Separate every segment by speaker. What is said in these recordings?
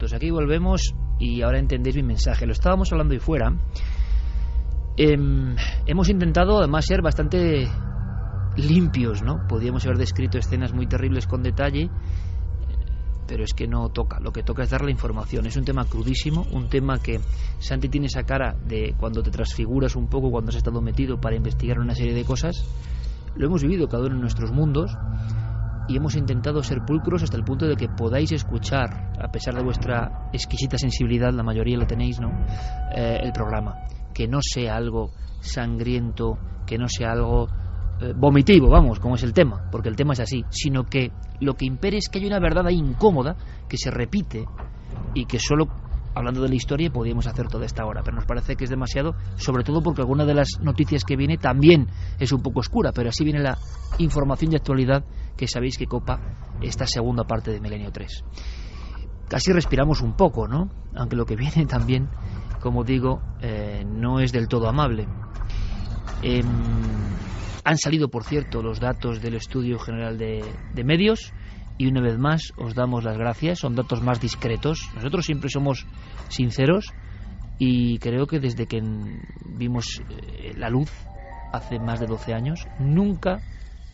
Speaker 1: directos. Aquí volvemos y ahora entendéis mi mensaje. Lo estábamos hablando ahí fuera. Hemos intentado además ser bastante limpios, ¿no? Podíamos haber descrito escenas muy terribles con detalle, pero es que no toca. Lo que toca es dar la información. Es un tema crudísimo, un tema que Santi tiene esa cara de cuando te transfiguras un poco, cuando has estado metido para investigar una serie de cosas. Lo hemos vivido cada uno en nuestros mundos y hemos intentado ser pulcros hasta el punto de que podáis escuchar, a pesar de vuestra exquisita sensibilidad, la mayoría la tenéis, ¿no? El programa. Que no sea algo sangriento, que no sea algo vomitivo, vamos, como es el tema, porque el tema es así, sino que lo que impere es que hay una verdad ahí incómoda que se repite y que solo hablando de la historia podíamos hacer toda esta hora, pero nos parece que es demasiado, sobre todo porque alguna de las noticias que viene también es un poco oscura, pero así viene la información de actualidad que sabéis que copa esta segunda parte de Milenio 3. Casi respiramos un poco, ¿no? Aunque lo que viene también, como digo, no es del todo amable. Han salido, por cierto, los datos del Estudio General de Medios y una vez más os damos las gracias. Son datos más discretos. Nosotros siempre somos sinceros y creo que desde que vimos la luz hace más de 12 años nunca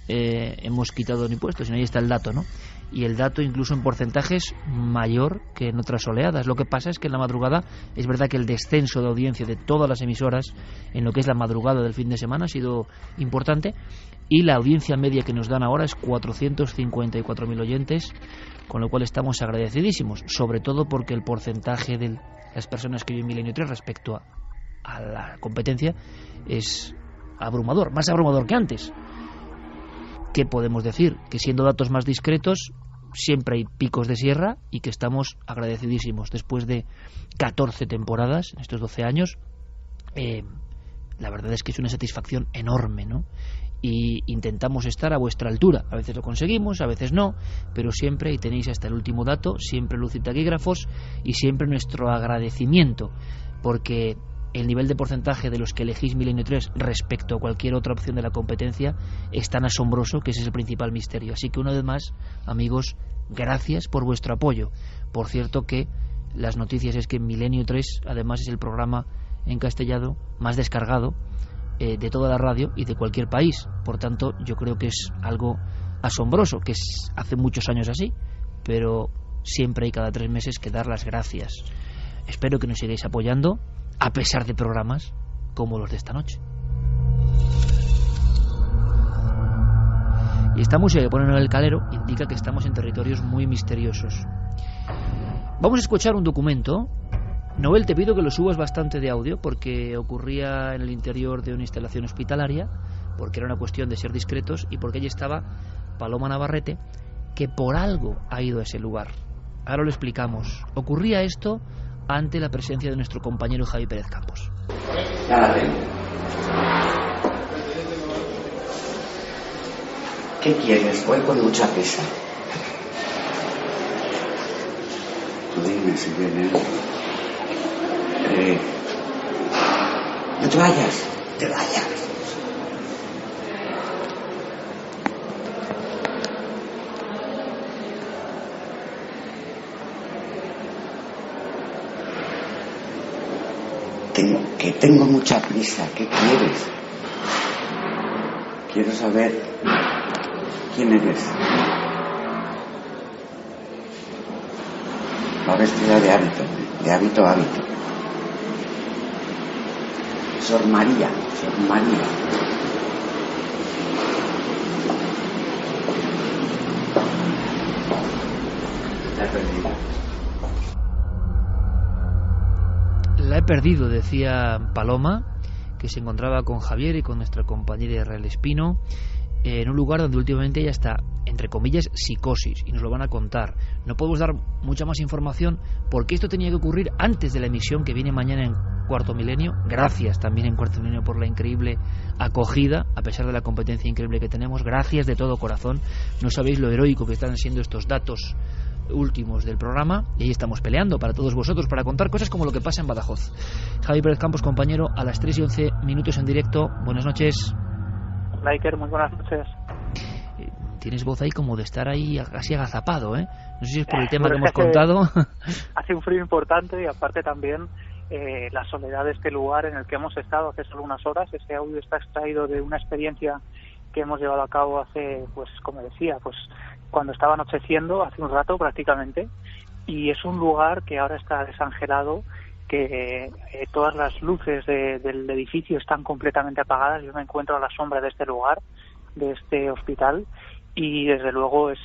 Speaker 1: hemos quitado ni puesto, sino ahí está el dato, ¿no? Y el dato incluso en porcentajes mayor que en otras oleadas. Lo que pasa es que en la madrugada es verdad que el descenso de audiencia de todas las emisoras en lo que es la madrugada del fin de semana ha sido importante y la audiencia media que nos dan ahora es 454.000 oyentes, con lo cual estamos agradecidísimos, sobre todo porque el porcentaje de las personas que viven Milenio 3 respecto a la competencia es abrumador, más abrumador que antes. ¿Qué podemos decir? Que siendo datos más discretos siempre hay picos de sierra y que estamos agradecidísimos. Después de 14 temporadas, en estos 12 años, la verdad es que es una satisfacción enorme, ¿no? Y intentamos estar a vuestra altura. A veces lo conseguimos, a veces no, pero siempre, y tenéis hasta el último dato, siempre luz y taquígrafos y siempre nuestro agradecimiento, porque el nivel de porcentaje de los que elegís Milenio 3 respecto a cualquier otra opción de la competencia es tan asombroso que ese es el principal misterio. Así que una vez más, amigos, gracias por vuestro apoyo. Por cierto que las noticias es que Milenio 3 además es el programa en castellano más descargado de toda la radio y de cualquier país. Por tanto, yo creo que es algo asombroso, que es hace muchos años así, pero siempre hay cada 3 meses que dar las gracias. Espero que nos sigáis apoyando a pesar de programas como los de esta noche. Y esta música que ponen en el calero indica que estamos en territorios muy misteriosos. Vamos a escuchar un documento. Noel, te pido que lo subas bastante de audio porque ocurría en el interior de una instalación hospitalaria, porque era una cuestión de ser discretos y porque allí estaba Paloma Navarrete, que por algo ha ido a ese lugar. Ahora lo explicamos. Ocurría esto ante la presencia de nuestro compañero Javi Pérez Campos.
Speaker 2: Ya la tengo. ¿Qué quieres? Voy con mucha prisa. Tú dime si viene. No te vayas. Te vayas. Tengo mucha prisa. ¿Qué quieres? Quiero saber quién eres. Va vestida de hábito a hábito. Sor María. La he perdido.
Speaker 1: La he perdido, decía Paloma, que se encontraba con Javier y con nuestra compañera Israel Espino en un lugar donde últimamente ella está, entre comillas, psicosis, y nos lo van a contar. No podemos dar mucha más información porque esto tenía que ocurrir antes de la emisión que viene mañana en Cuarto Milenio. Gracias también en Cuarto Milenio por la increíble acogida, a pesar de la competencia increíble que tenemos. Gracias de todo corazón. No sabéis lo heroico que están siendo estos datos últimos del programa, y ahí estamos peleando para todos vosotros, para contar cosas como lo que pasa en Badajoz. Javi Pérez Campos, compañero, a las 3:11 en directo. Buenas noches.
Speaker 3: Hola Iker, muy buenas noches.
Speaker 1: tienes voz ahí como de estar ahí casi agazapado, ¿eh? No sé si es por el tema
Speaker 3: Bueno,
Speaker 1: que hemos contado.
Speaker 3: Hace un frío importante y aparte también la soledad de este lugar en el que hemos estado hace solo unas horas. Este audio está extraído de una experiencia que hemos llevado a cabo hace, pues como decía, pues cuando estaba anocheciendo, hace un rato prácticamente, y es un lugar que ahora está desangelado, que todas las luces del edificio están completamente apagadas. Yo me encuentro a la sombra de este lugar, de este hospital, y desde luego es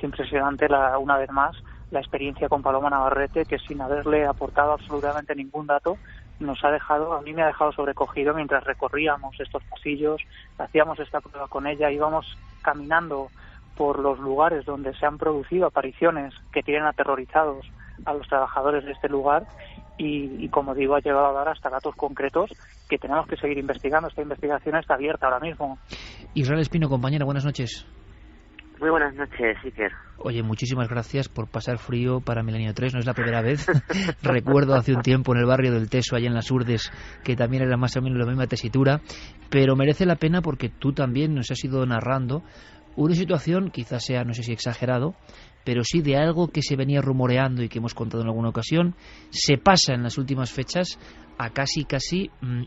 Speaker 3: impresionante una vez más la experiencia con Paloma Navarrete, que sin haberle aportado absolutamente ningún dato a mí me ha dejado sobrecogido mientras recorríamos estos pasillos, hacíamos esta prueba con ella, íbamos caminando por los lugares donde se han producido apariciones que tienen aterrorizados a los trabajadores de este lugar, y como digo, ha llegado a dar hasta datos concretos que tenemos que seguir investigando. Esta investigación está abierta ahora mismo.
Speaker 1: Israel Espino, compañera, buenas noches.
Speaker 4: Muy buenas noches, Iker.
Speaker 1: Oye, muchísimas gracias por pasar frío para Milenio 3, no es la primera vez. Recuerdo hace un tiempo en el barrio del Teso, allá en las Urdes, que también era más o menos la misma tesitura, pero merece la pena porque tú también nos has ido narrando una situación, quizás sea, no sé si exagerado, pero sí de algo que se venía rumoreando y que hemos contado en alguna ocasión, se pasa en las últimas fechas a casi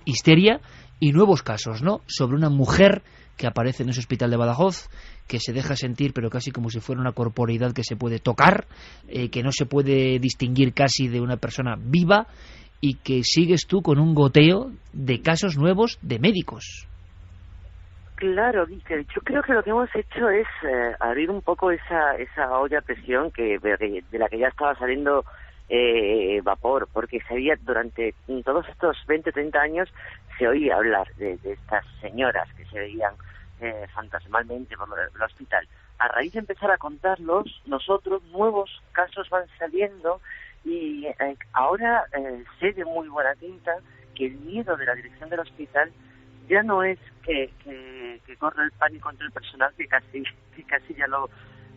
Speaker 1: histeria y nuevos casos, ¿no? Sobre una mujer que aparece en ese hospital de Badajoz, que se deja sentir, pero casi como si fuera una corporeidad que se puede tocar, que no se puede distinguir casi de una persona viva, y que sigues tú con un goteo de casos nuevos de médicos.
Speaker 4: Claro, Iker, yo creo que lo que hemos hecho es abrir un poco esa olla a presión de la que ya estaba saliendo vapor, porque se había, durante todos estos 20, 30 años, se oía hablar de estas señoras que se veían fantasmalmente por el hospital. A raíz de empezar a contarlos, nosotros, nuevos casos van saliendo, y ahora sé de muy buena tinta que el miedo de la dirección del hospital ya no es que corre el pánico entre el personal, que casi ya lo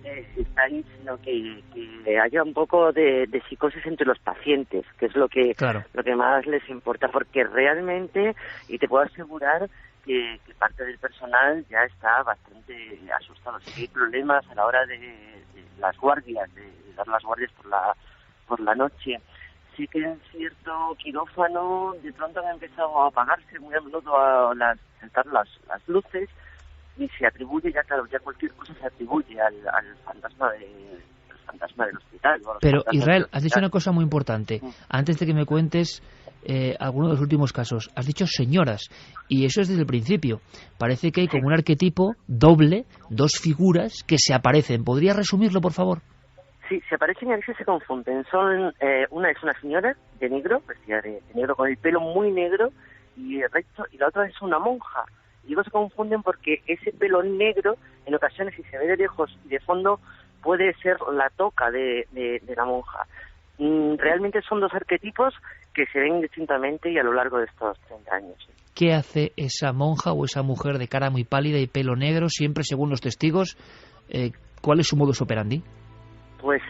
Speaker 4: está ahí, sino que haya un poco de psicosis entre los pacientes, que es lo que más les importa, porque realmente, y te puedo asegurar que parte del personal ya está bastante asustado. Sí que hay problemas a la hora de las guardias, de dar las guardias por la noche. Sí que en cierto quirófano de pronto han empezado a apagarse muy a menudo saltar las luces, y se atribuye ya cualquier cosa se atribuye al fantasma del hospital.
Speaker 1: Pero Israel, has dicho una cosa muy importante. Antes de que me cuentes algunos de los últimos casos, has dicho señoras, y eso es desde el principio. Parece que hay como un arquetipo doble, dos figuras que se aparecen. ¿Podrías resumirlo, por favor?
Speaker 4: Sí, se aparecen y a veces se confunden. Una es una señora de negro, vestida de negro, con el pelo muy negro y recto, y la otra es una monja. Y luego se confunden porque ese pelo negro, en ocasiones, si se ve de lejos y de fondo, puede ser la toca de la monja. Realmente son dos arquetipos que se ven distintamente y a lo largo de estos 30 años.
Speaker 1: ¿Qué hace esa monja o esa mujer de cara muy pálida y pelo negro, siempre según los testigos? ¿Cuál es su modus operandi?
Speaker 4: Pues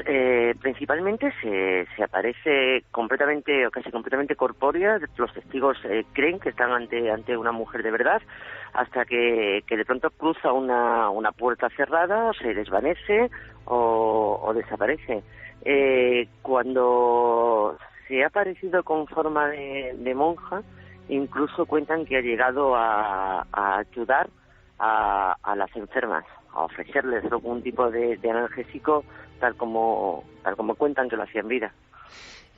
Speaker 4: principalmente se aparece completamente o casi completamente corpórea. Los testigos creen que están ante una mujer de verdad, hasta que de pronto cruza una puerta cerrada, se desvanece o desaparece. Cuando se ha aparecido con forma de monja, incluso cuentan que ha llegado a ayudar a las enfermas, a ofrecerles algún tipo de analgésico, tal como cuentan que lo hacían vida.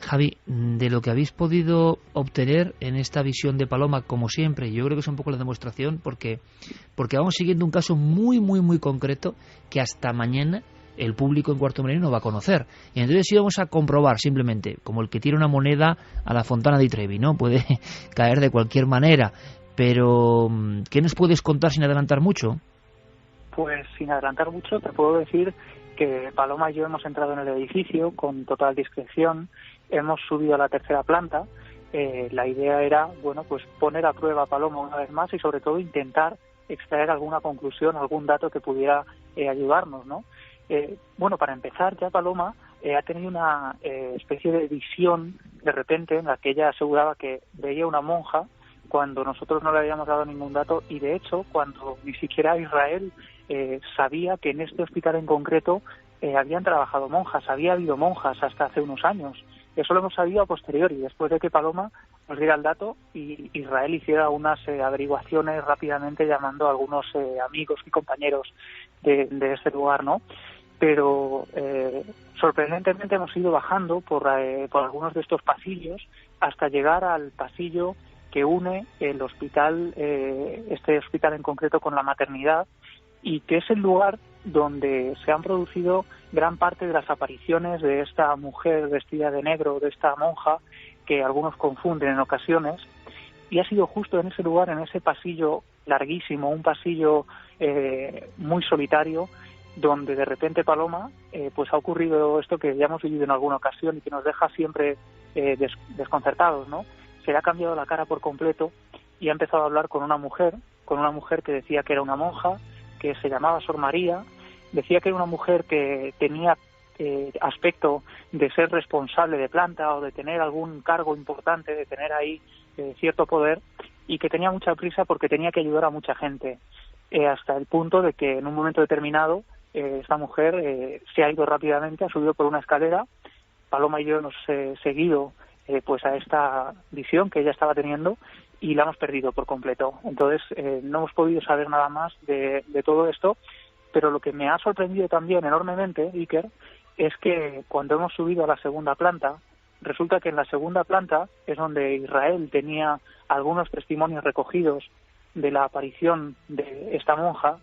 Speaker 1: Javi, de lo que habéis podido obtener en esta visión de Paloma, como siempre, yo creo que es un poco la demostración, porque vamos siguiendo un caso muy, muy, muy concreto que hasta mañana el público en Cuarto Milenio no va a conocer. Y entonces íbamos a comprobar simplemente, como el que tira una moneda a la Fontana di Trevi, ¿no? Puede caer de cualquier manera. Pero, ¿qué nos puedes contar sin adelantar mucho?
Speaker 3: Pues sin adelantar mucho te puedo decir que Paloma y yo hemos entrado en el edificio con total discreción, hemos subido a la tercera planta. La idea era, pues poner a prueba a Paloma una vez más y sobre todo intentar extraer alguna conclusión, algún dato que pudiera ayudarnos, ¿no? Para empezar, ya Paloma ha tenido una especie de visión de repente en la que ella aseguraba que veía una monja cuando nosotros no le habíamos dado ningún dato, y de hecho cuando ni siquiera Israel sabía que en este hospital en concreto habían trabajado monjas, había habido monjas hasta hace unos años. Eso lo hemos sabido a posteriori, después de que Paloma nos diera el dato y Israel hiciera unas averiguaciones rápidamente llamando a algunos amigos y compañeros de este lugar, ¿no? Pero sorprendentemente hemos ido bajando por algunos de estos pasillos hasta llegar al pasillo que une el hospital, este hospital en concreto, con la maternidad, y que es el lugar donde se han producido gran parte de las apariciones de esta mujer vestida de negro, de esta monja, que algunos confunden en ocasiones, y ha sido justo en ese lugar, en ese pasillo larguísimo, un pasillo muy solitario, donde de repente, Paloma, pues ha ocurrido esto que ya hemos vivido en alguna ocasión y que nos deja siempre desconcertados, ¿no? Se le ha cambiado la cara por completo y ha empezado a hablar con una mujer que decía que era una monja, que se llamaba Sor María, decía que era una mujer que tenía aspecto de ser responsable de planta o de tener algún cargo importante, de tener ahí cierto poder, y que tenía mucha prisa porque tenía que ayudar a mucha gente, hasta el punto de que en un momento determinado esta mujer se ha ido rápidamente, ha subido por una escalera. Paloma y yo hemos seguido pues a esta visión que ella estaba teniendo y la hemos perdido por completo. Entonces no hemos podido saber nada más de todo esto, pero lo que me ha sorprendido también enormemente, Iker, es que cuando hemos subido a la segunda planta, resulta que en la segunda planta es donde Israel tenía algunos testimonios recogidos de la aparición de esta monja,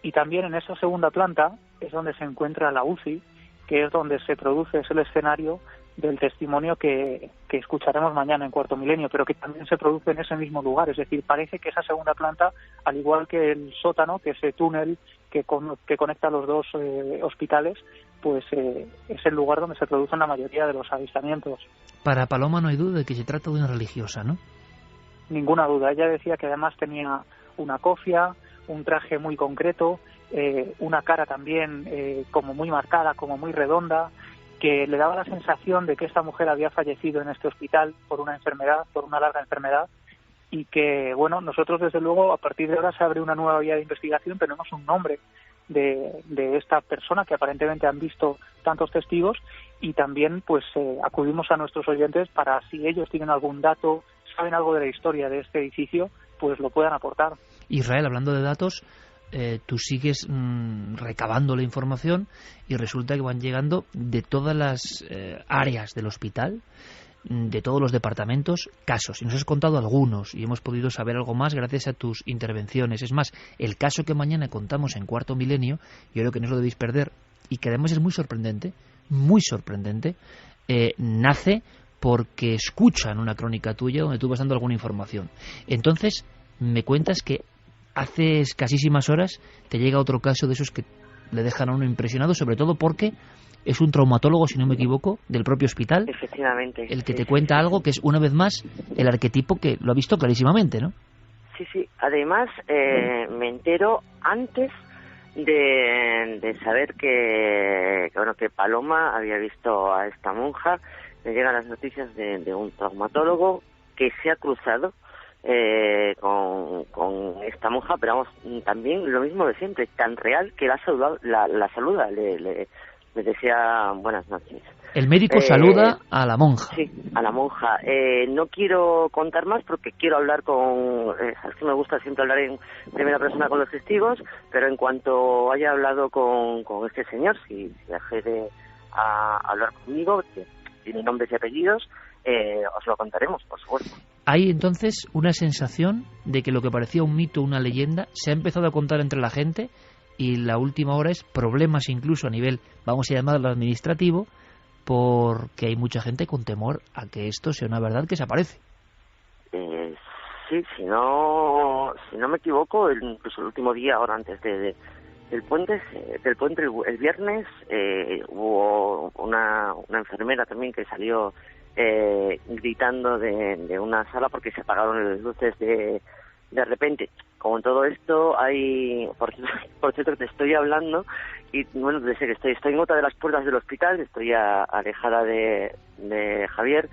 Speaker 3: y también en esa segunda planta es donde se encuentra la UCI, que es donde se produce, es el escenario del testimonio que escucharemos mañana en Cuarto Milenio, pero que también se produce en ese mismo lugar. Es decir, parece que esa segunda planta, al igual que el sótano, que ese túnel que conecta los dos hospitales, pues es el lugar donde se producen la mayoría de los avistamientos.
Speaker 1: Para Paloma no hay duda de que se trata de una religiosa, ¿no?
Speaker 3: Ninguna duda. Ella decía que además tenía una cofia, un traje muy concreto, una cara también como muy marcada, como muy redonda, que le daba la sensación de que esta mujer había fallecido en este hospital por una enfermedad, por una larga enfermedad, y que, bueno, nosotros desde luego a partir de ahora se abre una nueva vía de investigación. Tenemos un nombre de esta persona que aparentemente han visto tantos testigos, y también pues acudimos a nuestros oyentes para, si ellos tienen algún dato, saben algo de la historia de este edificio, pues lo puedan aportar.
Speaker 1: Israel, hablando de datos, tú sigues recabando la información y resulta que van llegando de todas las áreas del hospital, de todos los departamentos, casos. Y nos has contado algunos y hemos podido saber algo más gracias a tus intervenciones. Es más, el caso que mañana contamos en Cuarto Milenio, yo creo que no os lo debéis perder, y que además es muy sorprendente, nace porque escuchan una crónica tuya donde tú vas dando alguna información. Entonces, me cuentas que hace escasísimas horas te llega otro caso de esos que le dejan a uno impresionado, sobre todo porque es un traumatólogo, si no me equivoco, del propio hospital.
Speaker 4: Efectivamente.
Speaker 1: El que te cuenta algo que es, una vez más, el arquetipo que lo ha visto clarísimamente, ¿no?
Speaker 4: Sí, sí. Además, me entero antes de saber que Paloma había visto a esta monja. Me llegan las noticias de un traumatólogo que se ha cruzado con esta monja, pero vamos, también lo mismo de siempre, tan real que la saluda, le decía buenas noches.
Speaker 1: El médico saluda a la monja.
Speaker 4: Sí, a la monja. No quiero contar más porque quiero hablar es que me gusta siempre hablar en primera persona con los testigos, pero en cuanto haya hablado con este señor, si accede a hablar conmigo, que tiene nombres y apellidos, os lo contaremos, por supuesto.
Speaker 1: Hay entonces una sensación de que lo que parecía un mito, una leyenda, se ha empezado a contar entre la gente, y la última hora es problemas incluso a nivel, vamos a llamarlo administrativo, porque hay mucha gente con temor a que esto sea una verdad que se aparece.
Speaker 4: Sí, si no me equivoco, incluso el último día, ahora antes del puente, el viernes, hubo una enfermera también que salió gritando de una sala porque se apagaron las luces de repente. Como en todo esto hay, por cierto, te estoy hablando y bueno, desde que estoy en otra de las puertas del hospital, estoy alejada de Javier,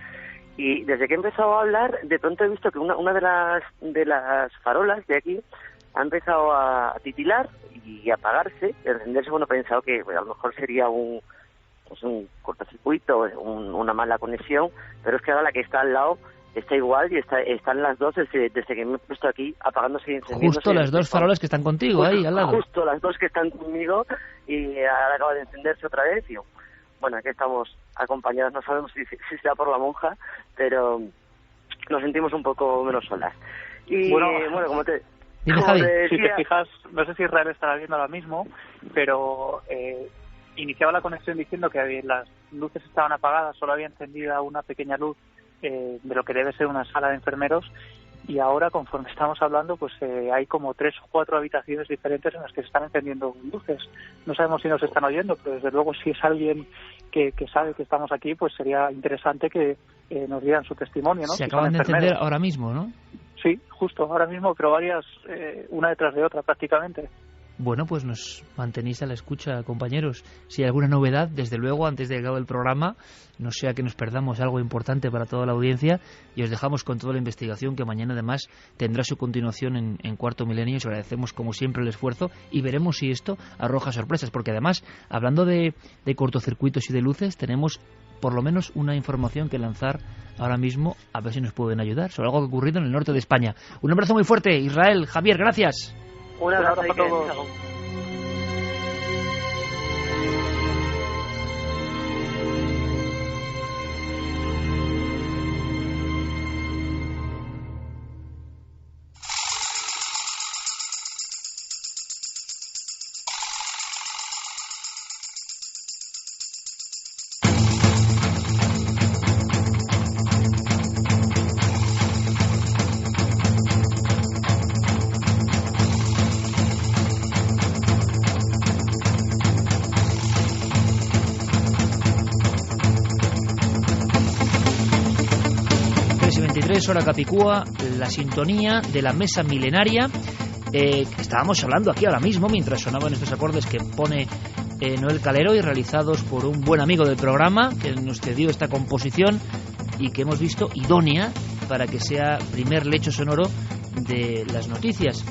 Speaker 4: y desde que he empezado a hablar, de pronto he visto que una de las farolas de aquí ha empezado a titilar y a apagarse. El encenderse, bueno, he pensado que a lo mejor sería un cortocircuito, una mala conexión, pero es que ahora la que está al lado está igual y están las dos desde que me he puesto aquí apagándose y encendiéndose.
Speaker 1: Justo las dos farolas que están contigo ahí al lado.
Speaker 4: Justo las dos que están conmigo y ahora acaba de encenderse otra vez y bueno, aquí estamos acompañados, no sabemos si será por la monja, pero nos sentimos un poco menos solas. Y bueno, como te decía,
Speaker 3: si te fijas, no sé si Israel estará viendo ahora mismo, pero iniciaba la conexión diciendo que las luces estaban apagadas, solo había encendida una pequeña luz de lo que debe ser una sala de enfermeros, y ahora, conforme estamos hablando, pues hay como 3 o 4 habitaciones diferentes en las que se están encendiendo luces. No sabemos si nos están oyendo, pero desde luego si es alguien que sabe que estamos aquí, pues sería interesante que nos dieran su testimonio, ¿no?
Speaker 1: Se acaban de encender ahora mismo, ¿no?
Speaker 3: Sí, justo ahora mismo, pero varias, una detrás de otra prácticamente.
Speaker 1: Bueno, pues nos mantenéis a la escucha, compañeros. Si hay alguna novedad, desde luego, antes de que acabe el programa, no sea que nos perdamos algo importante para toda la audiencia, y os dejamos con toda la investigación que mañana además tendrá su continuación en Cuarto Milenio. Os agradecemos como siempre el esfuerzo y veremos si esto arroja sorpresas, porque además, hablando de cortocircuitos y de luces, tenemos por lo menos una información que lanzar ahora mismo, a ver si nos pueden ayudar sobre algo que ha ocurrido en el norte de España. Un abrazo muy fuerte, Israel, Javier, gracias.
Speaker 4: Un abrazo a todos.
Speaker 1: Hora Capicúa, la sintonía de la mesa milenaria que estábamos hablando aquí ahora mismo mientras sonaban estos acordes que pone Noel Calero y realizados por un buen amigo del programa que nos cedió esta composición y que hemos visto idónea para que sea primer lecho sonoro de las noticias.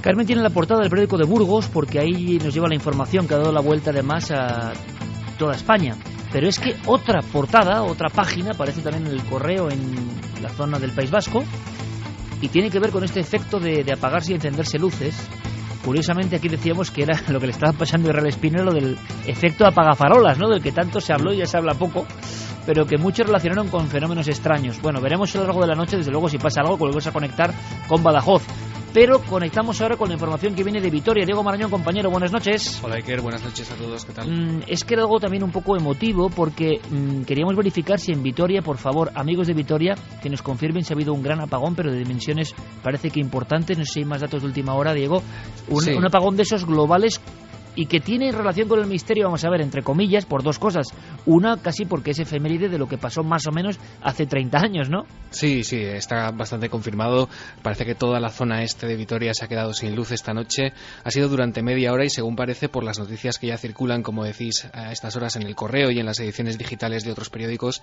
Speaker 1: Carmen tiene la portada del periódico de Burgos porque ahí nos lleva la información que ha dado la vuelta además a toda España. Pero es que otra portada, otra página, aparece también en el Correo en la zona del País Vasco y tiene que ver con este efecto de apagarse y encenderse luces. Curiosamente aquí decíamos que era lo que le estaba pasando a Israel Espino, lo del efecto apagafarolas, ¿no? Del que tanto se habló y ya se habla poco, pero que muchos relacionaron con fenómenos extraños. Bueno, veremos a lo largo de la noche, desde luego, si pasa algo, volvemos a conectar con Badajoz. Pero conectamos ahora con la información que viene de Vitoria. Diego Marañón, compañero, buenas noches.
Speaker 5: Hola Iker, buenas noches a todos, ¿qué tal?
Speaker 1: Es que era algo también un poco emotivo porque queríamos verificar si en Vitoria, por favor, amigos de Vitoria, que nos confirmen si ha habido un gran apagón, pero de dimensiones parece que importantes. No sé si hay más datos de última hora, Diego. Un apagón de esos globales y que tiene relación con el misterio, vamos a ver, entre comillas, por dos cosas. Una, casi porque es efeméride de lo que pasó más o menos hace 30 años, ¿no?
Speaker 5: Sí, está bastante confirmado. Parece que toda la zona este de Vitoria se ha quedado sin luz esta noche. Ha sido durante media hora y según parece por las noticias que ya circulan, como decís, a estas horas en el Correo y en las ediciones digitales de otros periódicos,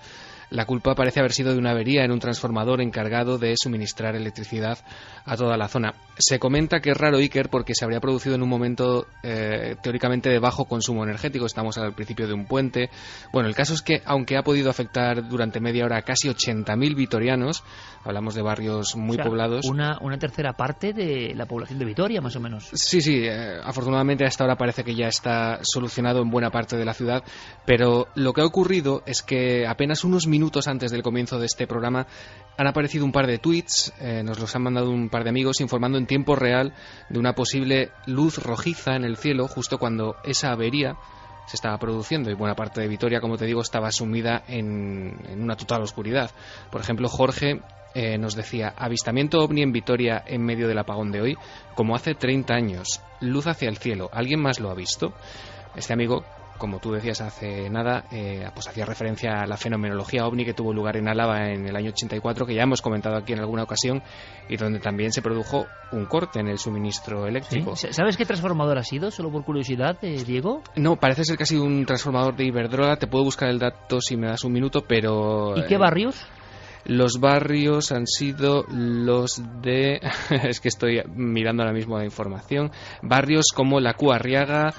Speaker 5: la culpa parece haber sido de una avería en un transformador encargado de suministrar electricidad a toda la zona. Se comenta que es raro, Iker, porque se habría producido en un momento teóricamente de bajo consumo energético. Estamos al principio de un puente. Bueno, el caso es que, aunque ha podido afectar durante media hora a casi 80.000 vitorianos, hablamos de barrios muy poblados.
Speaker 1: Una tercera parte de la población de Vitoria, más o menos.
Speaker 5: Sí, afortunadamente hasta ahora parece que ya está solucionado en buena parte de la ciudad, pero lo que ha ocurrido es que apenas unos minutos antes del comienzo de este programa han aparecido un par de tweets, nos los han mandado un par de amigos informando en tiempo real de una posible luz rojiza en el cielo justo cuando esa avería se estaba produciendo y buena parte de Vitoria, como te digo, estaba sumida en una total oscuridad. Por ejemplo, Jorge nos decía: avistamiento ovni en Vitoria en medio del apagón de hoy, como hace 30 años, luz hacia el cielo. ¿Alguien más lo ha visto? Este amigo, como tú decías hace nada, pues hacía referencia a la fenomenología ovni que tuvo lugar en Álava en el año 84, que ya hemos comentado aquí en alguna ocasión, y donde también se produjo un corte en el suministro eléctrico.
Speaker 1: ¿Sí? ¿Sabes qué transformador ha sido, solo por curiosidad, Diego?
Speaker 5: No, parece ser que ha sido un transformador de Iberdrola. Te puedo buscar el dato si me das un minuto, pero...
Speaker 1: ¿Y qué barrios?
Speaker 5: Los barrios han sido los de... es que estoy mirando ahora mismo la información. Barrios como La Cuarriaga,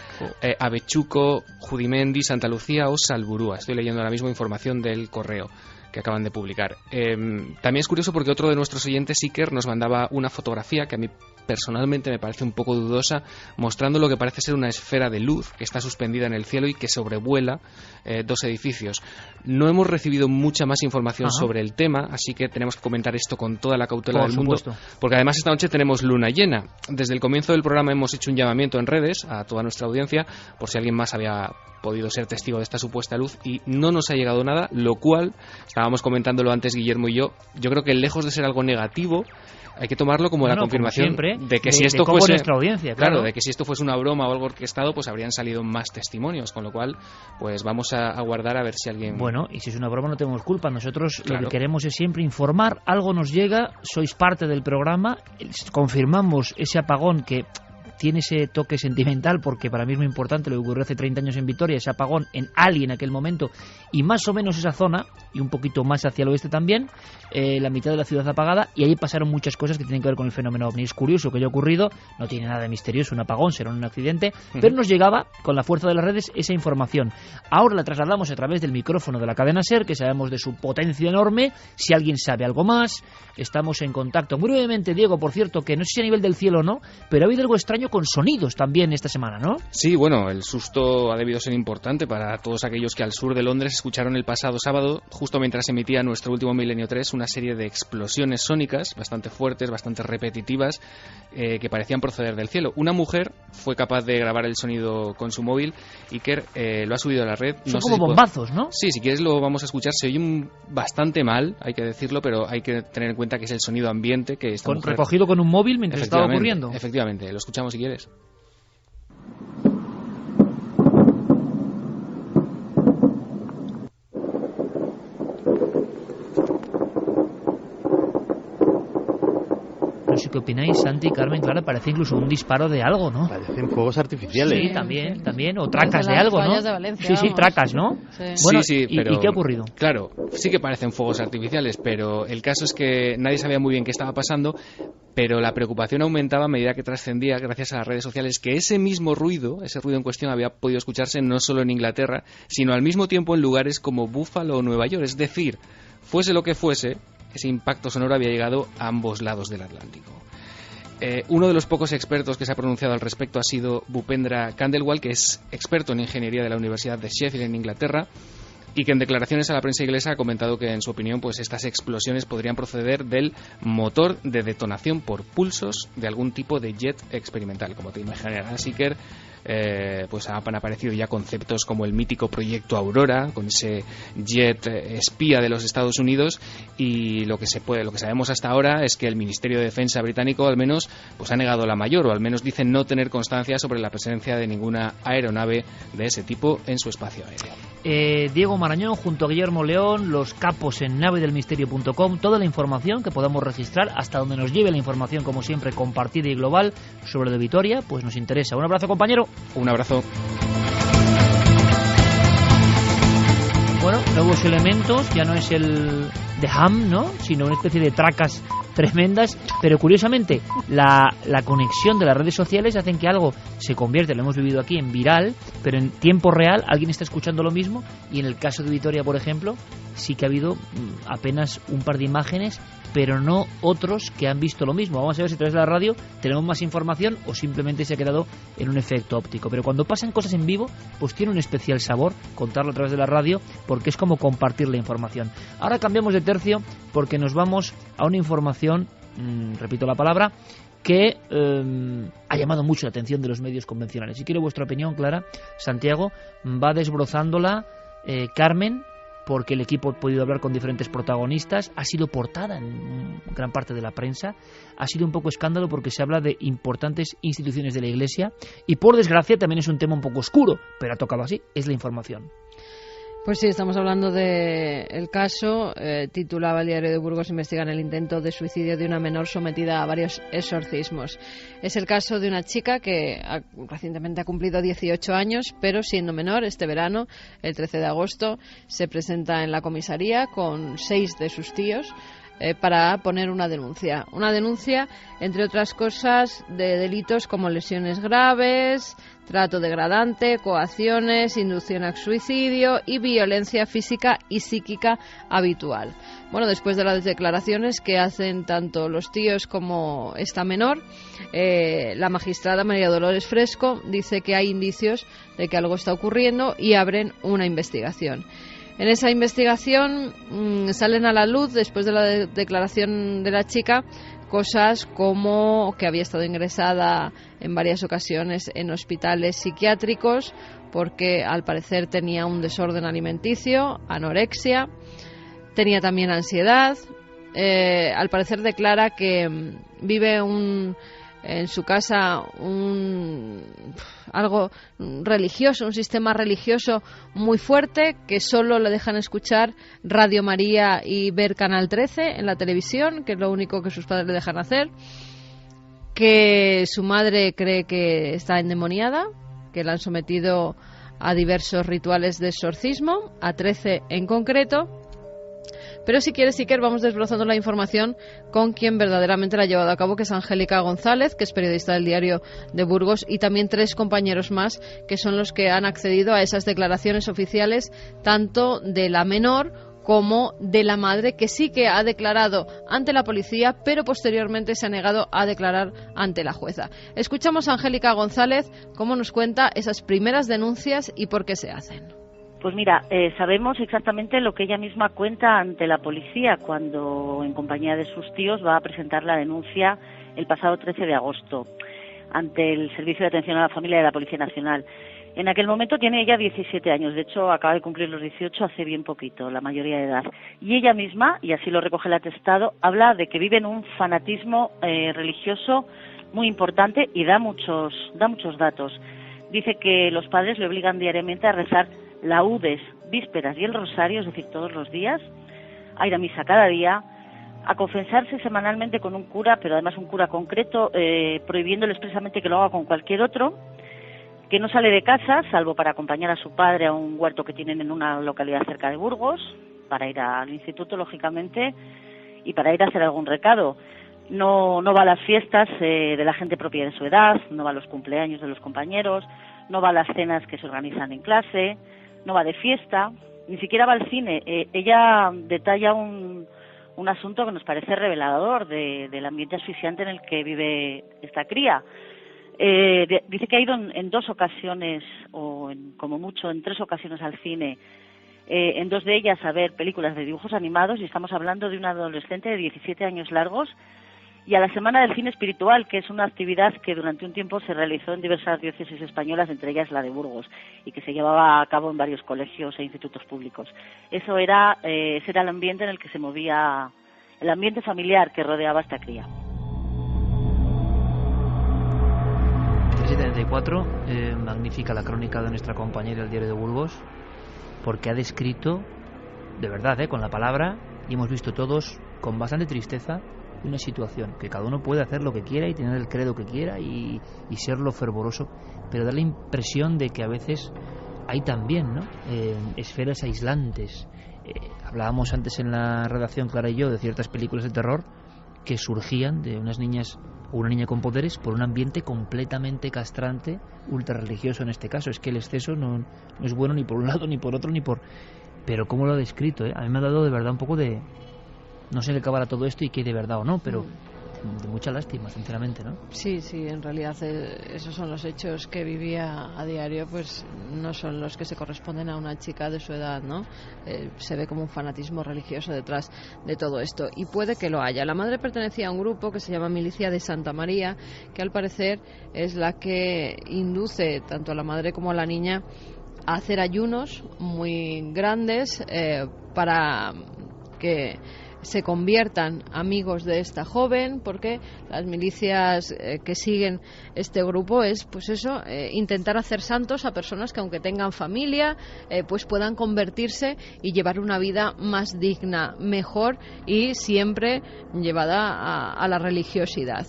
Speaker 5: Avechuco, Judimendi, Santa Lucía o Salburúa. Estoy leyendo ahora mismo información del Correo que acaban de publicar. También es curioso porque otro de nuestros oyentes, Iker, nos mandaba una fotografía que a mí personalmente me parece un poco dudosa, mostrando lo que parece ser una esfera de luz que está suspendida en el cielo y que sobrevuela dos edificios. No hemos recibido mucha más información sobre el tema, así que tenemos que comentar esto con toda la cautela del mundo, porque además esta noche tenemos luna llena. Desde el comienzo del programa hemos hecho un llamamiento en redes a toda nuestra audiencia por si alguien más había podido ser testigo de esta supuesta luz y no nos ha llegado nada, lo cual, estábamos comentándolo antes Guillermo y yo creo que lejos de ser algo negativo, hay que tomarlo como la confirmación de que si esto fuese
Speaker 1: nuestra audiencia, claro,
Speaker 5: de que si esto fuese una broma o algo orquestado, pues habrían salido más testimonios, con lo cual pues vamos a guardar a ver si alguien...
Speaker 1: Bueno, y si es una broma no tenemos culpa, nosotros lo que queremos es siempre informar, algo nos llega, sois parte del programa, confirmamos ese apagón que tiene ese toque sentimental, porque para mí es muy importante lo que ocurrió hace 30 años en Vitoria, ese apagón en Ali en aquel momento, y más o menos esa zona, y un poquito más hacia el oeste también, la mitad de la ciudad apagada, y ahí pasaron muchas cosas que tienen que ver con el fenómeno OVNI. Es curioso que haya ocurrido, no tiene nada de misterioso, un apagón, será un accidente, pero nos llegaba, con la fuerza de las redes, esa información. Ahora la trasladamos a través del micrófono de la cadena SER, que sabemos de su potencia enorme. Si alguien sabe algo más, estamos en contacto. Muy brevemente, Diego, por cierto, que no sé si a nivel del cielo o no, pero ha habido algo extraño con sonidos también esta semana, ¿no?
Speaker 5: Sí, bueno, el susto ha debido ser importante para todos aquellos que al sur de Londres escucharon el pasado sábado, justo mientras emitía nuestro último Milenio 3, una serie de explosiones sónicas bastante fuertes, bastante repetitivas, que parecían proceder del cielo. Una mujer fue capaz de grabar el sonido con su móvil. Iker lo ha subido a la red.
Speaker 1: Son como bombazos, ¿no?
Speaker 5: Sí, si quieres lo vamos a escuchar. Se oye bastante mal, hay que decirlo, pero hay que tener en cuenta que es el sonido ambiente que esta mujer...
Speaker 1: recogido con un móvil mientras estaba ocurriendo.
Speaker 5: Efectivamente, lo escuchamos si quieres.
Speaker 1: No sé qué opináis, Santi, Carmen, Clara, parece incluso un disparo de algo, ¿no?
Speaker 6: Parecen fuegos artificiales.
Speaker 1: Sí, también, o tracas de algo, ¿no?
Speaker 7: De Valencia,
Speaker 1: sí, tracas, ¿no?
Speaker 7: Sí.
Speaker 1: Bueno,
Speaker 5: sí, pero,
Speaker 1: ¿y qué ha ocurrido?
Speaker 5: Claro, sí que parecen fuegos artificiales, pero el caso es que nadie sabía muy bien qué estaba pasando, pero la preocupación aumentaba a medida que trascendía, gracias a las redes sociales, que ese mismo ruido, ese ruido en cuestión, había podido escucharse no solo en Inglaterra, sino al mismo tiempo en lugares como Buffalo o Nueva York. Es decir, fuese lo que fuese, ese impacto sonoro había llegado a ambos lados del Atlántico. Uno de los pocos expertos que se ha pronunciado al respecto ha sido Bhupendra Khandelwal, que es experto en ingeniería de la Universidad de Sheffield en Inglaterra, y que en declaraciones a la prensa inglesa ha comentado que, en su opinión, pues estas explosiones podrían proceder del motor de detonación por pulsos de algún tipo de jet experimental. Como te imaginarás, Iker, pues han aparecido ya conceptos como el mítico proyecto Aurora, con ese jet espía de los Estados Unidos, y lo que sabemos hasta ahora es que el Ministerio de Defensa británico al menos pues ha negado la mayor, o al menos dice no tener constancia sobre la presencia de ninguna aeronave de ese tipo en su espacio aéreo.
Speaker 1: Diego Marañón junto a Guillermo León, los capos en navedelmisterio.com, toda la información que podamos registrar, hasta donde nos lleve la información, como siempre, compartida y global sobre de Vitoria, pues nos interesa. Un abrazo, compañero.
Speaker 5: Un abrazo.
Speaker 1: Bueno, nuevos elementos, ya no es el de Ham, ¿no?, sino una especie de tracas tremendas, pero curiosamente la conexión de las redes sociales hacen que algo se convierte, lo hemos vivido aquí, en viral, pero en tiempo real alguien está escuchando lo mismo, y en el caso de Vitoria, por ejemplo, sí que ha habido apenas un par de imágenes, pero no otros que han visto lo mismo. Vamos a ver si a través de la radio tenemos más información o simplemente se ha quedado en un efecto óptico. Pero cuando pasan cosas en vivo, pues tiene un especial sabor contarlo a través de la radio, porque es como compartir la información. Ahora cambiamos de tercio porque nos vamos a una información, repito la palabra, que ha llamado mucho la atención de los medios convencionales. Si quiero vuestra opinión, Clara, Santiago, va desbrozándola Carmen, porque el equipo ha podido hablar con diferentes protagonistas, ha sido portada en gran parte de la prensa, ha sido un poco escándalo porque se habla de importantes instituciones de la Iglesia, y por desgracia también es un tema un poco oscuro, pero ha tocado así, es la información.
Speaker 6: Pues sí, estamos hablando del caso. Titulaba el Diario de Burgos: investigan el intento de suicidio de una menor sometida a varios exorcismos. Es el caso de una chica que recientemente ha cumplido 18 años, pero siendo menor, este verano, el 13 de agosto, se presenta en la comisaría con 6 de sus tíos para poner una denuncia. Una denuncia, entre otras cosas, de delitos como lesiones graves, trato degradante, coacciones, inducción al suicidio y violencia física y psíquica habitual. Bueno, después de las declaraciones que hacen tanto los tíos como esta menor, la magistrada María Dolores Fresco dice que hay indicios de que algo está ocurriendo y abren una investigación. En esa investigación salen a la luz, después de la declaración de la chica, cosas como que había estado ingresada en varias ocasiones en hospitales psiquiátricos porque al parecer tenía un desorden alimenticio, anorexia, tenía también ansiedad. Al parecer declara que vive en su casa algo religioso, un sistema religioso muy fuerte, que solo le dejan escuchar Radio María y ver Canal 13 en la televisión, que es lo único que sus padres le dejan hacer, que su madre cree que está endemoniada, que la han sometido a diversos rituales de exorcismo, a 13 en concreto. Pero si quieres, Iker, vamos desbrozando la información con quien verdaderamente la ha llevado a cabo, que es Angélica González, que es periodista del Diario de Burgos, y también 3 compañeros más, que son los que han accedido a esas declaraciones oficiales, tanto de la menor como de la madre, que sí que ha declarado ante la policía, pero posteriormente se ha negado a declarar ante la jueza. Escuchamos a Angélica González cómo nos cuenta esas primeras denuncias y por qué se hacen.
Speaker 7: Pues mira, sabemos exactamente lo que ella misma cuenta ante la policía cuando, en compañía de sus tíos, va a presentar la denuncia el pasado 13 de agosto ante el Servicio de Atención a la Familia de la Policía Nacional. En aquel momento tiene ella 17 años, de hecho acaba de cumplir los 18 hace bien poquito, la mayoría de edad. Y ella misma, y así lo recoge el atestado, habla de que vive en un fanatismo religioso muy importante y da muchos datos. Dice que los padres le obligan diariamente a rezar laudes, vísperas y el rosario, es decir, todos los días, a ir a misa cada día, a confesarse semanalmente con un cura, pero además un cura concreto, prohibiéndole expresamente que lo haga con cualquier otro, que no sale de casa, salvo para acompañar a su padre a un huerto que tienen en una localidad cerca de Burgos, para ir al instituto, lógicamente, y para ir a hacer algún recado. No va a las fiestas de la gente propia de su edad, no va a los cumpleaños de los compañeros, no va a las cenas que se organizan en clase, no va de fiesta, ni siquiera va al cine. Ella detalla un asunto que nos parece revelador del ambiente asfixiante en el que vive esta cría. Dice que ha ido en 2 ocasiones, o como mucho en 3 ocasiones al cine, en 2 de ellas a ver películas de dibujos animados, y estamos hablando de una adolescente de 17 años largos, y a la Semana del Cine Espiritual, que es una actividad que durante un tiempo se realizó en diversas diócesis españolas, entre ellas la de Burgos, y que se llevaba a cabo en varios colegios e institutos públicos. Ese era el ambiente en el que se movía, el ambiente familiar que rodeaba a esta cría.
Speaker 1: 374, magnífica la crónica de nuestra compañera del Diario de Burgos, porque ha descrito, de verdad, con la palabra, y hemos visto todos con bastante tristeza, una situación que cada uno puede hacer lo que quiera y tener el credo que quiera y serlo fervoroso, pero da la impresión de que a veces hay también, ¿no?, esferas aislantes. Hablábamos antes en la redacción, Clara y yo, de ciertas películas de terror que surgían de unas niñas o una niña con poderes por un ambiente completamente castrante, ultra religioso en este caso. Es que el exceso no es bueno ni por un lado, ni por otro, ni por... Pero cómo lo ha descrito, a mí me ha dado de verdad un poco de... No sé de qué acabará todo esto y qué de verdad o no, pero de mucha lástima, sinceramente, ¿no?
Speaker 6: Sí, en realidad esos son los hechos que vivía a diario, pues no son los que se corresponden a una chica de su edad, ¿no? Se ve como un fanatismo religioso detrás de todo esto, y puede que lo haya. La madre pertenecía a un grupo que se llama Milicia de Santa María, que al parecer es la que induce tanto a la madre como a la niña a hacer ayunos muy grandes para que se conviertan amigos de esta joven, porque las milicias que siguen este grupo es, pues eso, intentar hacer santos a personas que, aunque tengan familia, pues puedan convertirse y llevar una vida más digna, mejor y siempre llevada a la religiosidad.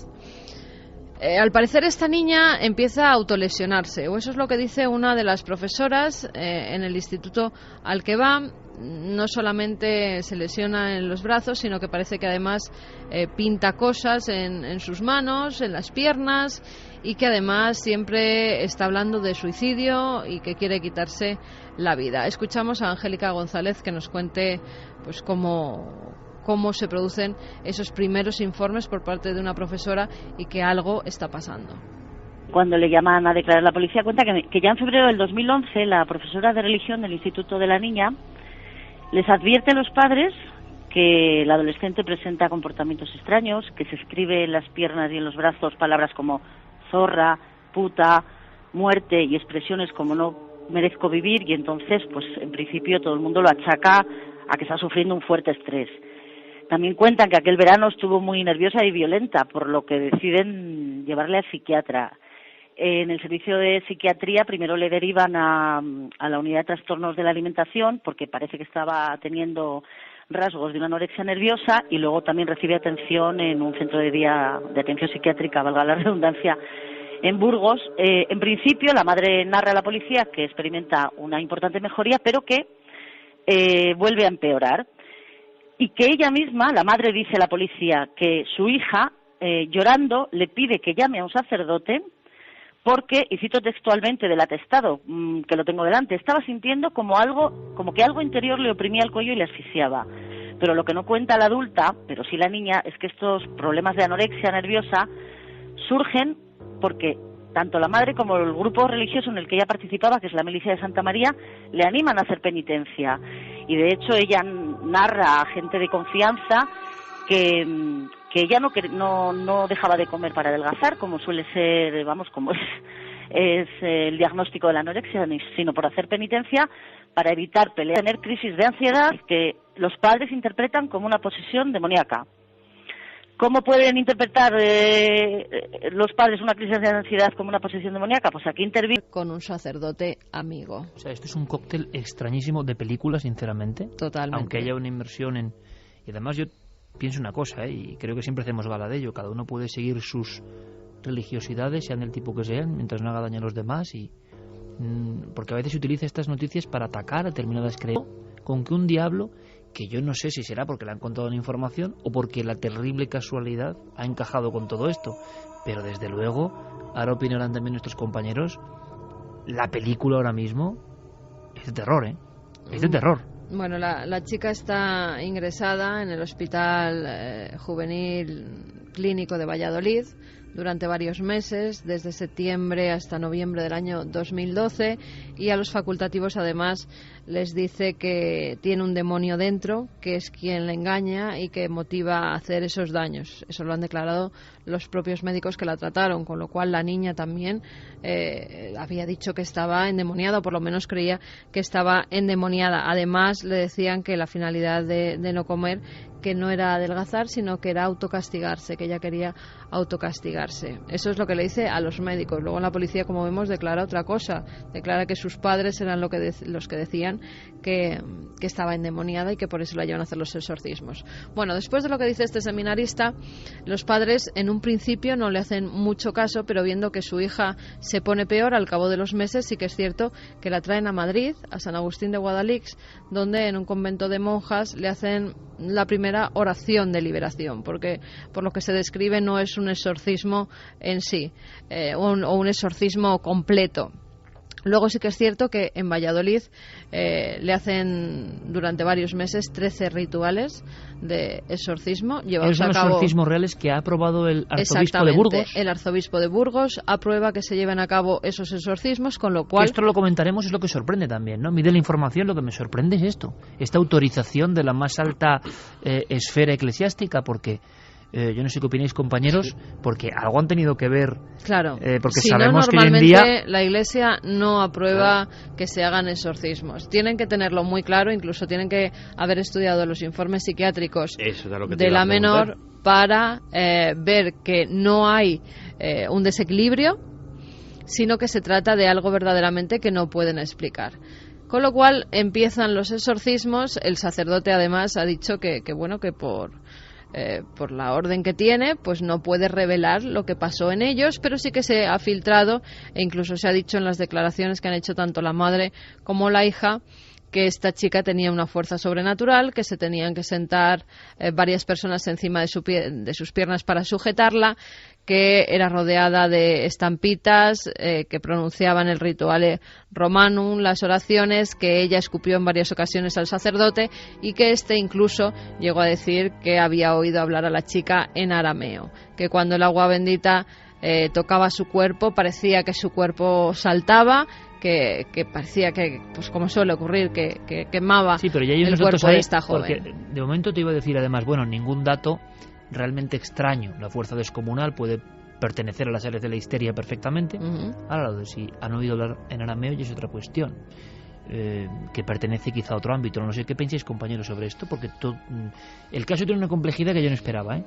Speaker 6: Al parecer esta niña empieza a autolesionarse, o eso es lo que dice una de las profesoras en el instituto al que va. No solamente se lesiona en los brazos, sino que parece que además pinta cosas en sus manos, en las piernas, y que además siempre está hablando de suicidio y que quiere quitarse la vida. Escuchamos a Angélica González que nos cuente pues cómo se producen esos primeros informes por parte de una profesora y que algo está pasando.
Speaker 7: Cuando le llaman a declarar a la policía, cuenta que ya en febrero del 2011 la profesora de religión del Instituto de la Niña les advierte a los padres que el adolescente presenta comportamientos extraños, que se escribe en las piernas y en los brazos palabras como zorra, puta, muerte y expresiones como no merezco vivir, y entonces pues en principio todo el mundo lo achaca a que está sufriendo un fuerte estrés. También cuentan que aquel verano estuvo muy nerviosa y violenta, por lo que deciden llevarle al psiquiatra. En el servicio de psiquiatría primero le derivan a la unidad de trastornos de la alimentación, porque parece que estaba teniendo rasgos de una anorexia nerviosa, y luego también recibe atención en un centro de día de atención psiquiátrica, valga la redundancia, en Burgos. En principio la madre narra a la policía que experimenta una importante mejoría, pero que vuelve a empeorar. Y que ella misma, la madre, dice a la policía que su hija, llorando, le pide que llame a un sacerdote porque, y cito textualmente del atestado, que lo tengo delante, estaba sintiendo como que algo interior le oprimía el cuello y le asfixiaba. Pero lo que no cuenta la adulta, pero sí la niña, es que estos problemas de anorexia nerviosa surgen porque tanto la madre como el grupo religioso en el que ella participaba, que es la Milicia de Santa María, le animan a hacer penitencia. Y de hecho ella narra a gente de confianza que ella no dejaba de comer para adelgazar, como suele ser, como es el diagnóstico de la anorexia, sino por hacer penitencia para evitar peleas, tener crisis de ansiedad que los padres interpretan como una posesión demoníaca. ¿Cómo pueden interpretar los padres una crisis de ansiedad como una posesión demoníaca? Pues aquí interviene
Speaker 6: con un sacerdote amigo.
Speaker 1: O sea, esto es un cóctel extrañísimo de película, sinceramente.
Speaker 6: Totalmente.
Speaker 1: Aunque haya una inmersión en... Y además yo pienso una cosa, y creo que siempre hacemos gala de ello. Cada uno puede seguir sus religiosidades, sean del tipo que sean, mientras no haga daño a los demás. Porque a veces se utiliza estas noticias para atacar a determinadas creencias. Con que un diablo, que yo no sé si será porque le han contado una información o porque la terrible casualidad ha encajado con todo esto, pero desde luego, ahora opinarán también nuestros compañeros, la película ahora mismo es de terror, es de terror.
Speaker 6: Bueno, la chica está ingresada en el Hospital Juvenil Clínico de Valladolid durante varios meses, desde septiembre hasta noviembre del año 2012, y a los facultativos además les dice que tiene un demonio dentro, que es quien le engaña y que motiva a hacer esos daños. Eso lo han declarado los propios médicos que la trataron, con lo cual la niña también había dicho que estaba endemoniada, o por lo menos creía que estaba endemoniada. Además le decían que la finalidad de no comer, que no era adelgazar, sino que era autocastigarse, que ella quería autocastigarse. Eso es lo que le dice a los médicos. Luego la policía, como vemos, declara otra cosa. Declara que sus padres eran los que decían que estaba endemoniada y que por eso la llevan a hacer los exorcismos. Bueno, después de lo que dice este seminarista, los padres en un principio no le hacen mucho caso, pero viendo que su hija se pone peor al cabo de los meses, sí que es cierto que la traen a Madrid, a San Agustín de Guadalix, donde en un convento de monjas le hacen la primera oración de liberación, porque por lo que se describe no es un exorcismo en sí, o un exorcismo completo. Luego sí que es cierto que en Valladolid le hacen durante varios meses 13 rituales de exorcismo llevados a cabo.
Speaker 1: Son los exorcismos reales que ha aprobado el arzobispo de Burgos.
Speaker 6: El arzobispo de Burgos aprueba que se lleven a cabo esos exorcismos, con lo cual...
Speaker 1: Esto lo comentaremos, es lo que sorprende también, ¿no? A mí de la información lo que me sorprende es esto, esta autorización de la más alta esfera eclesiástica, porque Yo no sé qué opináis, compañeros, porque algo han tenido que ver.
Speaker 6: Claro,
Speaker 1: porque
Speaker 6: si
Speaker 1: sabemos
Speaker 6: no,
Speaker 1: que hoy en
Speaker 6: normalmente
Speaker 1: día
Speaker 6: la Iglesia no aprueba que se hagan exorcismos. Tienen que tenerlo muy claro, incluso tienen que haber estudiado los informes psiquiátricos de la menor para ver que no hay un desequilibrio, sino que se trata de algo verdaderamente que no pueden explicar. Con lo cual empiezan los exorcismos. El sacerdote además ha dicho que por la orden que tiene, pues no puede revelar lo que pasó en ellos, pero sí que se ha filtrado e incluso se ha dicho en las declaraciones que han hecho tanto la madre como la hija que esta chica tenía una fuerza sobrenatural, que se tenían que sentar varias personas encima de sus piernas para sujetarla, que era rodeada de estampitas que pronunciaban el rituale romanum, las oraciones, que ella escupió en varias ocasiones al sacerdote y que éste incluso llegó a decir que había oído hablar a la chica en arameo, que cuando el agua bendita tocaba su cuerpo parecía que su cuerpo saltaba, que parecía que, pues como suele ocurrir, que quemaba
Speaker 1: pero ya hay
Speaker 6: el cuerpo de esta joven.
Speaker 1: Porque de momento te iba a decir además, ningún dato realmente extraño. La fuerza descomunal puede pertenecer a las áreas de la histeria perfectamente. Ahora, lo de si han oído hablar en arameo ya es otra cuestión, que pertenece quizá a otro ámbito. No sé qué pensáis, compañeros, sobre esto, porque el caso tiene una complejidad que yo no esperaba.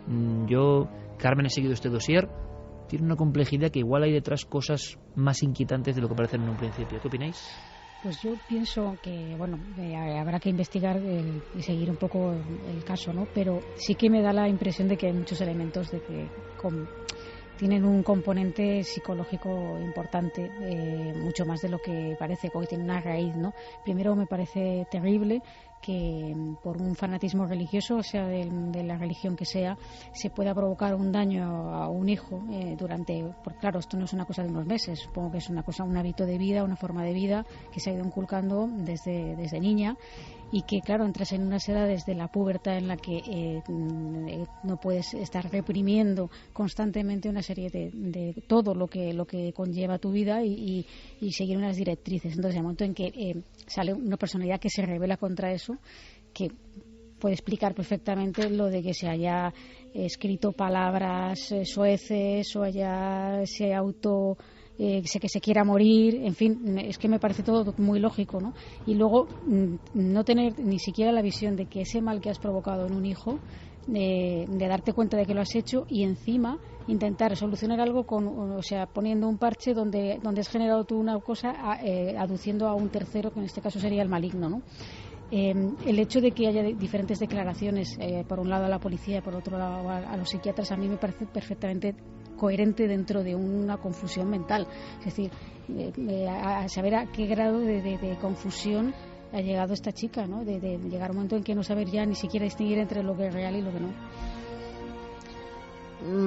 Speaker 1: Yo, Carmen, he seguido este dossier. Tiene una complejidad que igual hay detrás cosas más inquietantes de lo que parecen en un principio. ¿Qué opináis?
Speaker 8: Pues yo pienso que, habrá que investigar y seguir un poco el caso, ¿no? Pero sí que me da la impresión de que hay muchos elementos de que tienen un componente psicológico importante, mucho más de lo que parece, porque tiene una raíz, ¿no? Primero, me parece terrible que por un fanatismo religioso, sea de la religión que sea, se pueda provocar un daño a un hijo porque claro, esto no es una cosa de unos meses, supongo que es un hábito de vida, una forma de vida que se ha ido inculcando desde niña, y que claro, entras en unas edades de la pubertad en la que no puedes estar reprimiendo constantemente una serie de todo lo que conlleva tu vida y seguir unas directrices. Entonces, en el momento en que sale una personalidad que se revela contra eso, que puede explicar perfectamente lo de que se haya escrito palabras soeces o que se quiera morir, en fin, es que me parece todo muy lógico, ¿no? Y luego no tener ni siquiera la visión de que ese mal que has provocado en un hijo, de darte cuenta de que lo has hecho y encima intentar solucionar algo poniendo un parche donde has generado tú una cosa, aduciendo a un tercero, que en este caso sería el maligno, ¿no? El hecho de que haya diferentes declaraciones, por un lado a la policía y por otro lado a los psiquiatras, a mí me parece perfectamente coherente dentro de una confusión mental. Es decir, a saber a qué grado de confusión ha llegado esta chica, ¿no? De llegar a un momento en que no saber ya ni siquiera distinguir entre lo que es real y lo que no.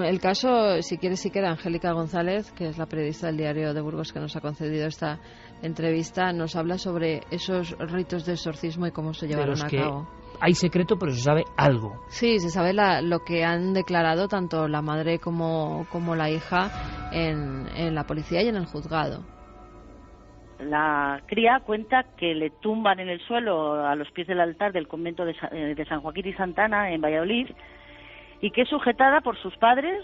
Speaker 6: El caso, si quieres, sí queda Angélica González, que es la periodista del Diario de Burgos que nos ha concedido esta entrevista, nos habla sobre esos ritos de exorcismo y cómo se llevaron a cabo.
Speaker 1: Hay secreto, pero se sabe algo.
Speaker 6: Sí, se sabe lo que han declarado tanto la madre como la hija en la policía y en el juzgado.
Speaker 7: La cría cuenta que le tumban en el suelo a los pies del altar del convento de San Joaquín y Santana en Valladolid, y que es sujetada por sus padres,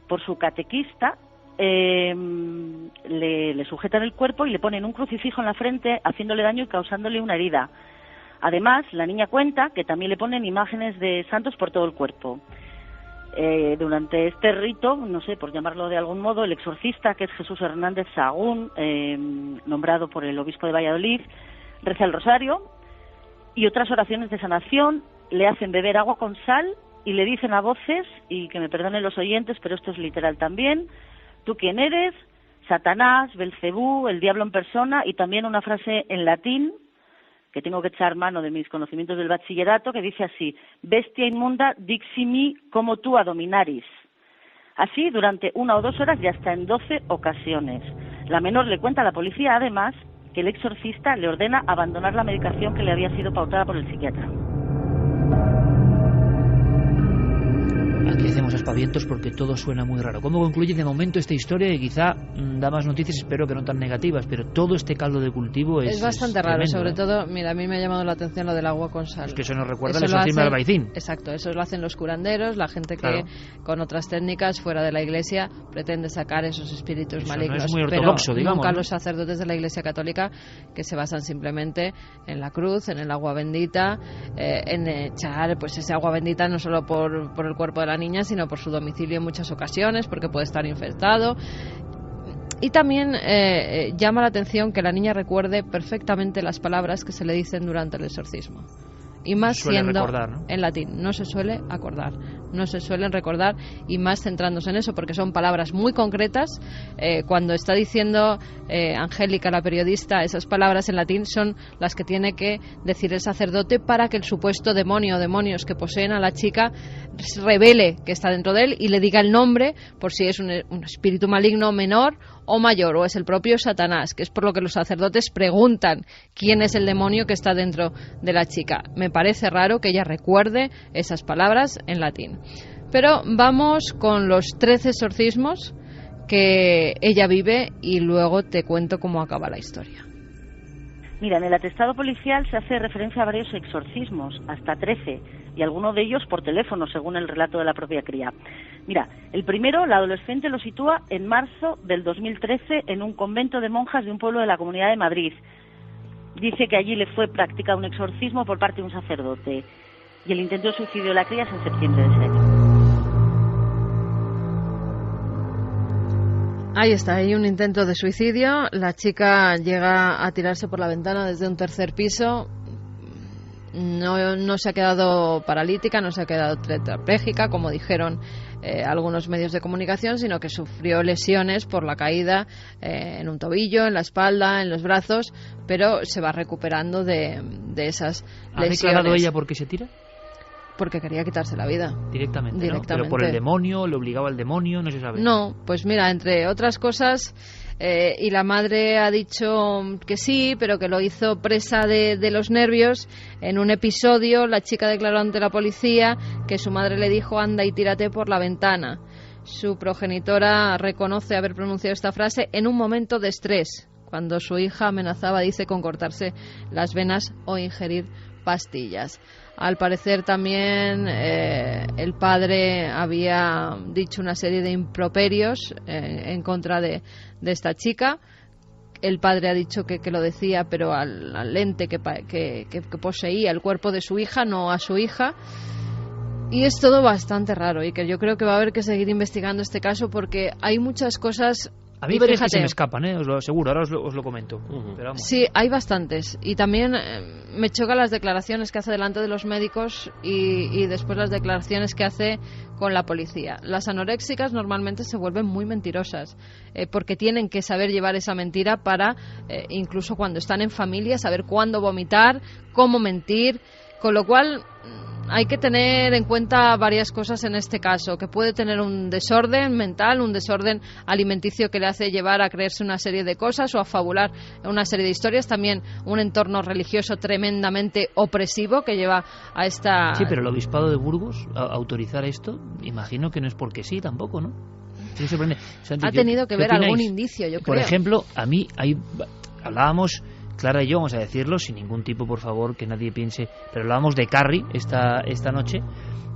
Speaker 7: por su catequista, le sujetan el cuerpo y le ponen un crucifijo en la frente, haciéndole daño y causándole una herida. Además, la niña cuenta que también le ponen imágenes de santos por todo el cuerpo. Durante este rito, no sé, por llamarlo de algún modo, el exorcista, que es Jesús Hernández Sahagún, nombrado por el obispo de Valladolid, reza el rosario y otras oraciones de sanación, le hacen beber agua con sal y le dicen a voces, y que me perdonen los oyentes, pero esto es literal también: ¿tú quién eres? Satanás, Belcebú, el diablo en persona, y también una frase en latín, que tengo que echar mano de mis conocimientos del bachillerato, que dice así: bestia inmunda, diximi como tu adominaris. Así durante 1 o 2 horas y hasta en 12 ocasiones. La menor le cuenta a la policía, además, que el exorcista le ordena abandonar la medicación que le había sido pautada por el psiquiatra.
Speaker 1: Aquí hacemos aspavientos porque todo suena muy raro. ¿Cómo concluye de momento esta historia? Que quizá da más noticias, espero que no tan negativas, pero todo este caldo de cultivo es
Speaker 6: bastante raro,
Speaker 1: tremendo,
Speaker 6: sobre todo, mira, a mí me ha llamado la atención lo del agua con sal.
Speaker 1: Es que eso nos recuerda el exorcismo de Albaicín.
Speaker 6: Exacto, eso lo hacen los curanderos, la gente que con otras técnicas fuera de la Iglesia pretende sacar esos espíritus
Speaker 1: eso
Speaker 6: malignos.
Speaker 1: No es muy ortodoxo,
Speaker 6: pero
Speaker 1: digamos,
Speaker 6: nunca
Speaker 1: ¿no?
Speaker 6: Los sacerdotes de la Iglesia Católica, que se basan simplemente en la cruz, en el agua bendita, en echar pues ese agua bendita no solo por el cuerpo de la niña, sino por su domicilio en muchas ocasiones, porque puede estar infectado. Y también llama la atención que la niña recuerde perfectamente las palabras que se le dicen durante el exorcismo. Y más siendo
Speaker 1: recordar, ¿no?
Speaker 6: En latín, no se suele acordar, no se suelen recordar, y más centrándose en eso, porque son palabras muy concretas. Cuando está diciendo Angélica, la periodista, esas palabras en latín son las que tiene que decir el sacerdote para que el supuesto demonio o demonios que poseen a la chica revele que está dentro de él y le diga el nombre, por si es un espíritu maligno menor o mayor, o es el propio Satanás, que es por lo que los sacerdotes preguntan quién es el demonio que está dentro de la chica. Me parece raro que ella recuerde esas palabras en latín. Pero vamos con los 13 exorcismos que ella vive y luego te cuento cómo acaba la historia.
Speaker 7: Mira, en el atestado policial se hace referencia a varios exorcismos, hasta 13, y algunos de ellos por teléfono, según el relato de la propia cría. Mira, el primero, la adolescente lo sitúa en marzo del 2013 en un convento de monjas de un pueblo de la Comunidad de Madrid. Dice que allí le fue practicado un exorcismo por parte de un sacerdote, y el intento de suicidio de la cría es en septiembre de ese año.
Speaker 6: Ahí está, hay un intento de suicidio. La chica llega a tirarse por la ventana desde un tercer piso. No se ha quedado paralítica, no se ha quedado tetrapléjica, como dijeron algunos medios de comunicación, sino que sufrió lesiones por la caída en un tobillo, en la espalda, en los brazos, pero se va recuperando de esas lesiones. ¿Ha
Speaker 1: declarado ella por qué se tira?
Speaker 6: Porque quería quitarse la vida.
Speaker 1: Directamente. ¿No? Pero por el demonio, le obligaba al demonio, no se sabe.
Speaker 6: No, pues mira, entre otras cosas, y la madre ha dicho que sí, pero que lo hizo presa de los nervios. En un episodio, la chica declaró ante la policía que su madre le dijo: anda y tírate por la ventana. Su progenitora reconoce haber pronunciado esta frase en un momento de estrés, cuando su hija amenazaba, dice, con cortarse las venas o ingerir pastillas. Al parecer también el padre había dicho una serie de improperios en contra de esta chica. El padre ha dicho que lo decía, pero al ente que poseía el cuerpo de su hija, no a su hija. Y es todo bastante raro, y que yo creo que va a haber que seguir investigando este caso, porque hay muchas cosas.
Speaker 1: A mí varias que se me escapan, os lo aseguro, ahora os lo comento. Pero vamos.
Speaker 6: Sí, hay bastantes. Y también me chocan las declaraciones que hace delante de los médicos y después las declaraciones que hace con la policía. Las anoréxicas normalmente se vuelven muy mentirosas, porque tienen que saber llevar esa mentira para, incluso cuando están en familia, saber cuándo vomitar, cómo mentir, con lo cual hay que tener en cuenta varias cosas en este caso, que puede tener un desorden mental, un desorden alimenticio que le hace llevar a creerse una serie de cosas o a fabular una serie de historias, también un entorno religioso tremendamente opresivo que lleva a esta...
Speaker 1: Sí, pero el obispado de Burgos, autorizar esto, imagino que no es porque sí tampoco, ¿no? Sí, sorprende. Santi,
Speaker 6: ha tenido que ver
Speaker 1: opináis?
Speaker 6: Algún indicio, yo creo.
Speaker 1: Por ejemplo, a mí hablábamos... Clara y yo, vamos a decirlo, sin ningún tipo, por favor, que nadie piense, pero hablábamos de Carrie esta noche,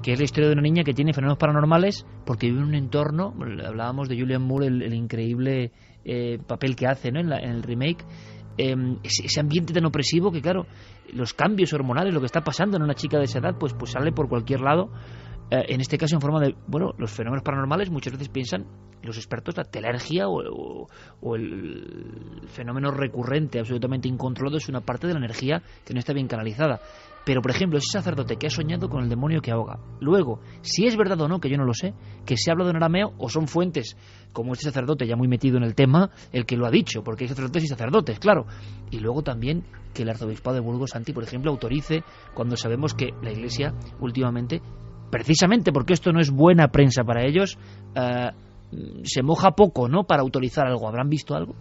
Speaker 1: que es la historia de una niña que tiene fenómenos paranormales porque vive en un entorno. Hablábamos de Julianne Moore, el increíble papel que hace, ¿no?, en el remake, ese ambiente tan opresivo que, claro, los cambios hormonales, lo que está pasando en una chica de esa edad, pues sale por cualquier lado. En este caso en forma de, los fenómenos paranormales muchas veces piensan los expertos la telergia o el fenómeno recurrente absolutamente incontrolado es una parte de la energía que no está bien canalizada. Pero, por ejemplo, ese sacerdote que ha soñado con el demonio que ahoga. Luego, si es verdad o no, que yo no lo sé, que se ha hablado en arameo o son fuentes como este sacerdote ya muy metido en el tema el que lo ha dicho, porque hay sacerdotes y sacerdotes, claro. Y luego también que el arzobispado de Burgos, Santi, por ejemplo, autorice, cuando sabemos que la Iglesia últimamente, precisamente porque esto no es buena prensa para ellos, se moja poco, ¿no?, para autorizar algo. ¿Habrán visto algo?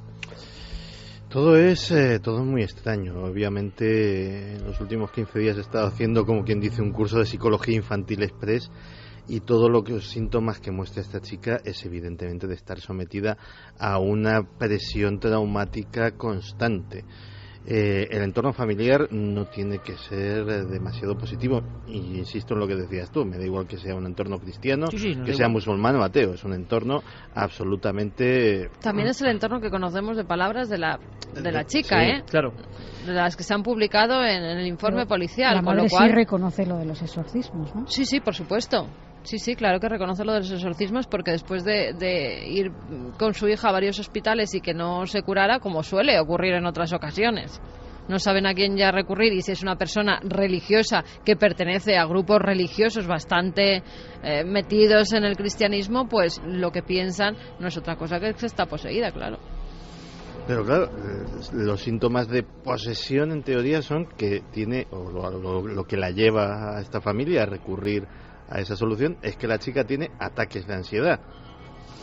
Speaker 9: Todo es muy extraño. Obviamente en los últimos 15 días he estado haciendo, como quien dice, un curso de psicología infantil express, y todos los síntomas que muestra esta chica es evidentemente de estar sometida a una presión traumática constante. El entorno familiar no tiene que ser demasiado positivo, y insisto en lo que decías tú, me da igual que sea un entorno cristiano, que sea musulmán o ateo, es un entorno absolutamente...
Speaker 6: También es el entorno que conocemos de palabras de la chica,
Speaker 1: sí, claro,
Speaker 6: de las que se han publicado en el informe policial.
Speaker 8: La madre
Speaker 6: con lo cual...
Speaker 8: sí reconoce lo de los exorcismos, ¿no?
Speaker 6: Sí, por supuesto. Sí, claro que reconoce lo de los exorcismos, porque después de ir con su hija a varios hospitales y que no se curara, como suele ocurrir en otras ocasiones, no saben a quién ya recurrir, y si es una persona religiosa que pertenece a grupos religiosos bastante metidos en el cristianismo, pues lo que piensan no es otra cosa que está poseída, claro.
Speaker 9: Pero claro, los síntomas de posesión en teoría son que tiene, o lo que la lleva a esta familia a recurrir a esa solución, es que la chica tiene ataques de ansiedad.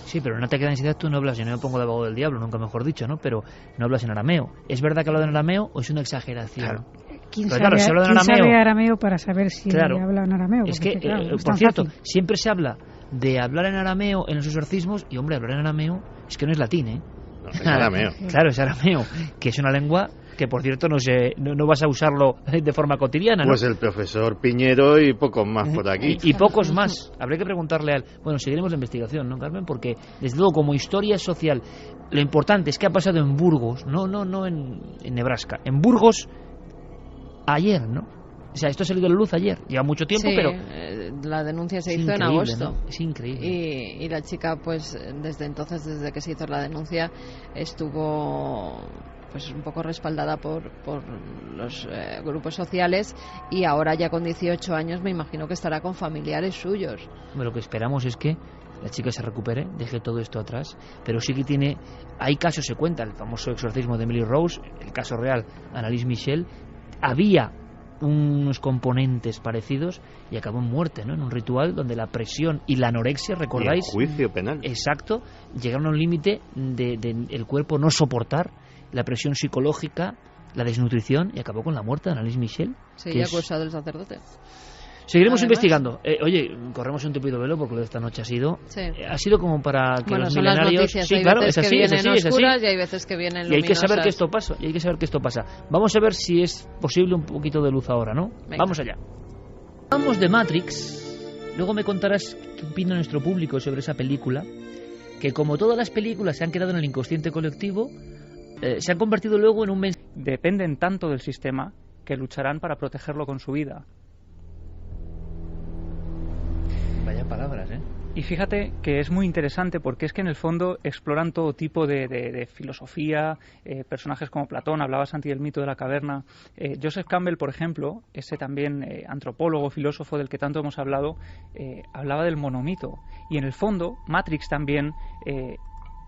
Speaker 1: Sí, pero en un ataque de ansiedad tú no hablas, yo no me pongo de abogado del diablo, nunca mejor dicho, ¿no? Pero no hablas en arameo. ¿Es verdad que habla en arameo o es una exageración?
Speaker 9: Claro.
Speaker 8: ¿Quién sabe arameo para saber si habla en arameo?
Speaker 1: Es que, por cierto, siempre se habla de hablar en arameo en los exorcismos, y hombre, hablar en arameo es que no es latín, ¿eh?
Speaker 9: No, es arameo.
Speaker 1: Claro, es arameo, que es una lengua que, por cierto, no vas a usarlo de forma cotidiana, ¿no?
Speaker 9: Pues el profesor Piñero y pocos más por aquí.
Speaker 1: Y pocos más. Habría que preguntarle a él. Bueno, seguiremos la investigación, ¿no, Carmen? Porque, desde luego, como historia social, lo importante es que ha pasado en Burgos, no en Nebraska, en Burgos ayer, ¿no? O sea, esto ha salido a la luz ayer. Lleva mucho tiempo,
Speaker 6: sí,
Speaker 1: pero...
Speaker 6: la denuncia se hizo en agosto.
Speaker 1: ¿no? Es increíble.
Speaker 6: Y la chica, pues, desde entonces, desde que se hizo la denuncia, estuvo... pues un poco respaldada por los grupos sociales, y ahora ya con 18 años me imagino que estará con familiares suyos.
Speaker 1: Bueno, lo que esperamos es que la chica se recupere, deje todo esto atrás, pero sí que hay casos, se cuenta, el famoso exorcismo de Emily Rose, el caso real, Annalise Michel, había unos componentes parecidos y acabó en muerte, ¿no? En un ritual donde la presión y la anorexia, ¿recordáis?
Speaker 9: Y el juicio penal.
Speaker 1: Exacto, llegaron a un límite de el cuerpo no soportar la presión psicológica, la desnutrición, y acabó con la muerte de Annalise Michel.
Speaker 6: Sí, y acusado del sacerdote.
Speaker 1: Seguiremos investigando. Oye, corremos un tupido velo porque lo de esta noche ha sido como para que los milenarios...
Speaker 6: Son las noticias,
Speaker 1: sí,
Speaker 6: hay
Speaker 1: claro,
Speaker 6: veces
Speaker 1: es así,
Speaker 6: que vienen
Speaker 1: es así.
Speaker 6: oscuras y hay veces que vienen luminosas.
Speaker 1: Y hay que saber que esto pasa. Vamos a ver si es posible un poquito de luz ahora, ¿no?
Speaker 6: Venga.
Speaker 1: Vamos allá. Vamos de Matrix. Luego me contarás qué opina nuestro público sobre esa película, que como todas las películas se han quedado en el inconsciente colectivo, se han convertido luego en un mensaje.
Speaker 3: Dependen tanto del sistema que lucharán para protegerlo con su vida.
Speaker 1: Vaya palabras, ¿eh?
Speaker 3: Y fíjate que es muy interesante porque es que en el fondo exploran todo tipo de filosofía, personajes como Platón, hablaba Santi del mito de la caverna. Joseph Campbell, por ejemplo, ese también antropólogo, filósofo del que tanto hemos hablado, hablaba del monomito. Y en el fondo, Matrix también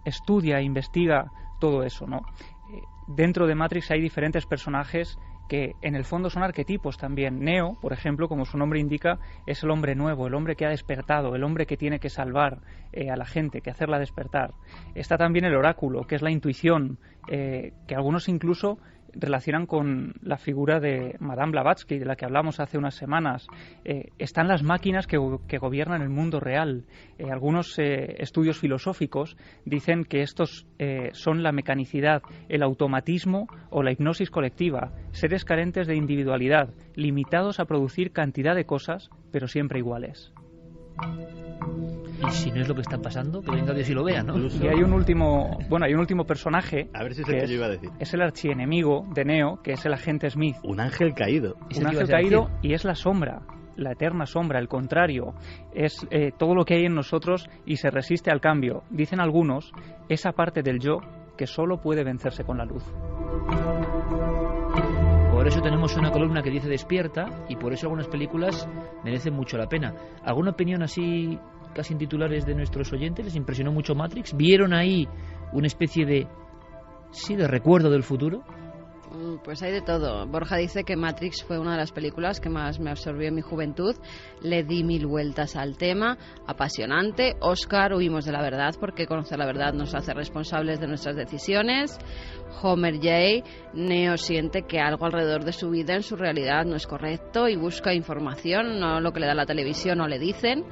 Speaker 3: estudia e investiga todo eso, ¿no? Dentro de Matrix hay diferentes personajes que en el fondo son arquetipos también. Neo, por ejemplo, como su nombre indica, es el hombre nuevo, el hombre que ha despertado, el hombre que tiene que salvar a la gente, que hacerla despertar. Está también el oráculo, que es la intuición, que algunos incluso relacionan con la figura de Madame Blavatsky, de la que hablamos hace unas semanas. Están las máquinas que gobiernan el mundo real. Algunos estudios filosóficos dicen que estos son la mecanicidad, el automatismo o la hipnosis colectiva, seres carentes de individualidad, limitados a producir cantidad de cosas, pero siempre iguales.
Speaker 1: Y si no es lo que está pasando, que venga Dios y lo vea, ¿no?
Speaker 3: Y hay un último personaje,
Speaker 9: a ver si es el que yo iba a decir.
Speaker 3: Es el archienemigo de Neo, que es el agente Smith.
Speaker 9: Un ángel caído.
Speaker 3: Un ángel caído, y es la sombra, la eterna sombra, el contrario. Es todo lo que hay en nosotros y se resiste al cambio. Dicen algunos, esa parte del yo que solo puede vencerse con la luz.
Speaker 1: Por eso tenemos una columna que dice Despierta, y por eso algunas películas merecen mucho la pena. ¿Alguna opinión así, casi en titulares, de nuestros oyentes? ¿Les impresionó mucho Matrix? ¿Vieron ahí una especie de recuerdo del futuro?
Speaker 6: Pues hay de todo. Borja dice que Matrix fue una de las películas que más me absorbió en mi juventud. Le di 1000 vueltas al tema. Apasionante. Oscar, huimos de la verdad porque conocer la verdad nos hace responsables de nuestras decisiones. Homer J. Neo siente que algo alrededor de su vida en su realidad no es correcto y busca información, no lo que le da la televisión o le dicen.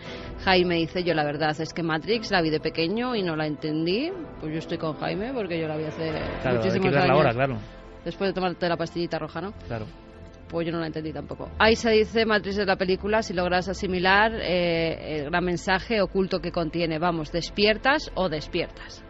Speaker 6: Jaime dice, yo la verdad es que Matrix la vi de pequeño y no la entendí. Pues yo estoy con Jaime porque yo la vi hace muchísimos años.
Speaker 1: Ahora, claro.
Speaker 6: Después de tomarte la pastillita roja, ¿no?
Speaker 1: Claro.
Speaker 6: Pues yo no la entendí tampoco. Aisa dice, Matrix es la película, si logras asimilar el gran mensaje oculto que contiene. Vamos, ¿despiertas o despiertas?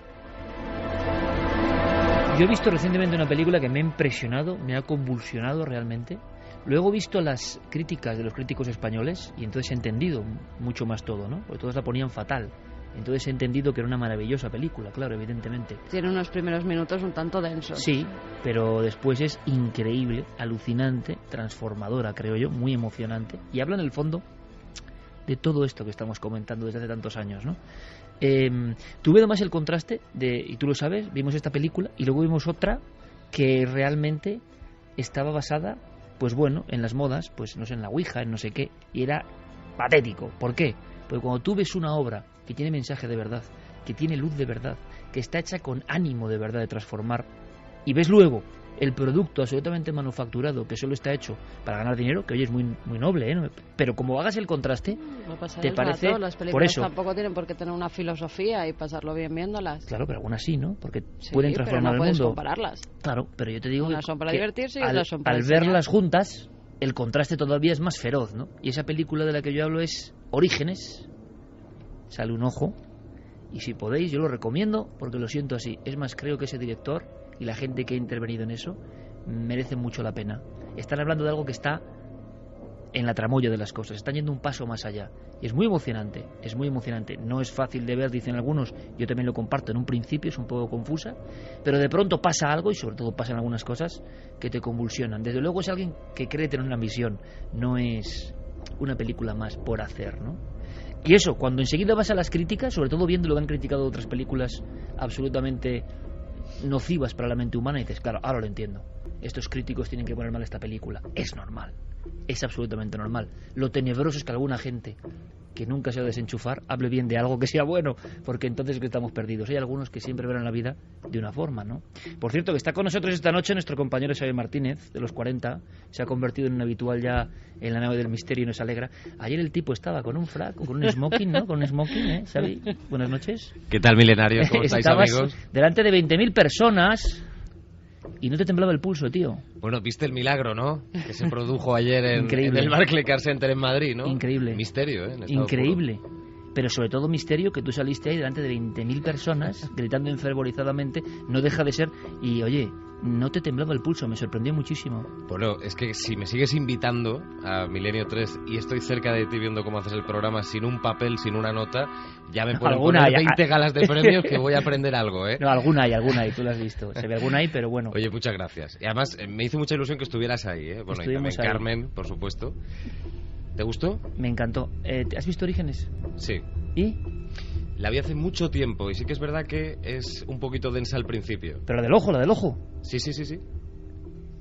Speaker 1: Yo he visto recientemente una película que me ha impresionado, me ha convulsionado realmente. Luego he visto las críticas de los críticos españoles y entonces he entendido mucho más todo, ¿no? Porque todos la ponían fatal. Entonces he entendido que era una maravillosa película, claro, evidentemente.
Speaker 6: Tiene unos primeros minutos un tanto densos.
Speaker 1: Sí, pero después es increíble, alucinante, transformadora, creo yo, muy emocionante. Y habla en el fondo de todo esto que estamos comentando desde hace tantos años, ¿no? Tuve además el contraste y tú lo sabes, vimos esta película y luego vimos otra que realmente estaba basada, pues bueno, en las modas, pues no sé, en la Ouija, en no sé qué, y era patético. ¿Por qué? Porque cuando tú ves una obra que tiene mensaje de verdad, que tiene luz de verdad, que está hecha con ánimo de verdad de transformar, y ves luego el producto absolutamente manufacturado que solo está hecho para ganar dinero, que hoy es muy, muy noble, ¿eh? Pero como hagas el contraste, te parece...
Speaker 6: Rato, las películas
Speaker 1: por eso
Speaker 6: tampoco tienen por qué tener una filosofía y pasarlo bien viéndolas.
Speaker 1: Claro, pero algunas sí, ¿no? Porque
Speaker 6: sí,
Speaker 1: pueden transformar
Speaker 6: pero no
Speaker 1: el mundo.
Speaker 6: Puedes compararlas.
Speaker 1: Claro, pero yo te digo
Speaker 6: unas son para
Speaker 1: que
Speaker 6: divertirse y otras son para
Speaker 1: al verlas juntas, el contraste todavía es más feroz, ¿no? Y esa película de la que yo hablo es Orígenes. Sale un ojo y si podéis yo lo recomiendo porque lo siento así. Es más, creo que ese director y la gente que ha intervenido en eso merece mucho la pena. Están hablando de algo que está en la tramoya de las cosas, están yendo un paso más allá y es muy emocionante, es muy emocionante. No es fácil de ver, dicen algunos, yo también lo comparto, en un principio es un poco confusa, pero de pronto pasa algo y sobre todo pasan algunas cosas que te convulsionan. Desde luego es alguien que cree tener una misión, no es una película más por hacer, ¿no? Y eso, cuando enseguida vas a las críticas, sobre todo viendo lo que han criticado otras películas absolutamente nocivas para la mente humana, y dices, claro, ahora lo entiendo. Estos críticos tienen que poner mal esta película. Es normal, es absolutamente normal. Lo tenebroso es que alguna gente que nunca se va a desenchufar hable bien de algo que sea bueno, porque entonces que estamos perdidos. Hay algunos que siempre verán la vida de una forma, ¿no? Por cierto, que está con nosotros esta noche nuestro compañero Xavier Martínez, de los 40, se ha convertido en un habitual ya en la nave del misterio y nos alegra. Ayer el tipo estaba con un frac, con un smoking, ¿no? Con un smoking, ¿eh, Xavi? Buenas noches.
Speaker 10: ¿Qué tal, milenario? ¿Cómo estáis, amigos?
Speaker 1: Delante de 20.000 personas y no te temblaba el pulso, tío.
Speaker 10: Bueno, viste el milagro, ¿no? Que se produjo ayer en el Barclaycard Center en Madrid, ¿no?
Speaker 1: Increíble.
Speaker 10: Misterio, ¿eh?
Speaker 1: Increíble. Pero sobre todo misterio que tú saliste ahí delante de 20.000 personas gritando enfervorizadamente, no deja de ser. Y oye, no te temblaba el pulso, me sorprendió muchísimo.
Speaker 10: Bueno, es que si me sigues invitando a Milenio 3 y estoy cerca de ti viendo cómo haces el programa sin un papel, sin una nota, ya me pueden poner 20 galas de premios que voy a aprender algo, ¿eh?
Speaker 1: No, alguna hay, tú lo has visto. Se ve alguna hay, pero bueno.
Speaker 10: Oye, muchas gracias. Y además me hizo mucha ilusión que estuvieras ahí, ¿eh? Bueno, y también Carmen, por supuesto. ¿Te gustó?
Speaker 1: Me encantó. ¿Has visto Orígenes?
Speaker 10: Sí.
Speaker 1: ¿Y?
Speaker 10: La vi hace mucho tiempo y sí que es verdad que es un poquito densa al principio.
Speaker 1: ¿Pero la del ojo?
Speaker 10: Sí.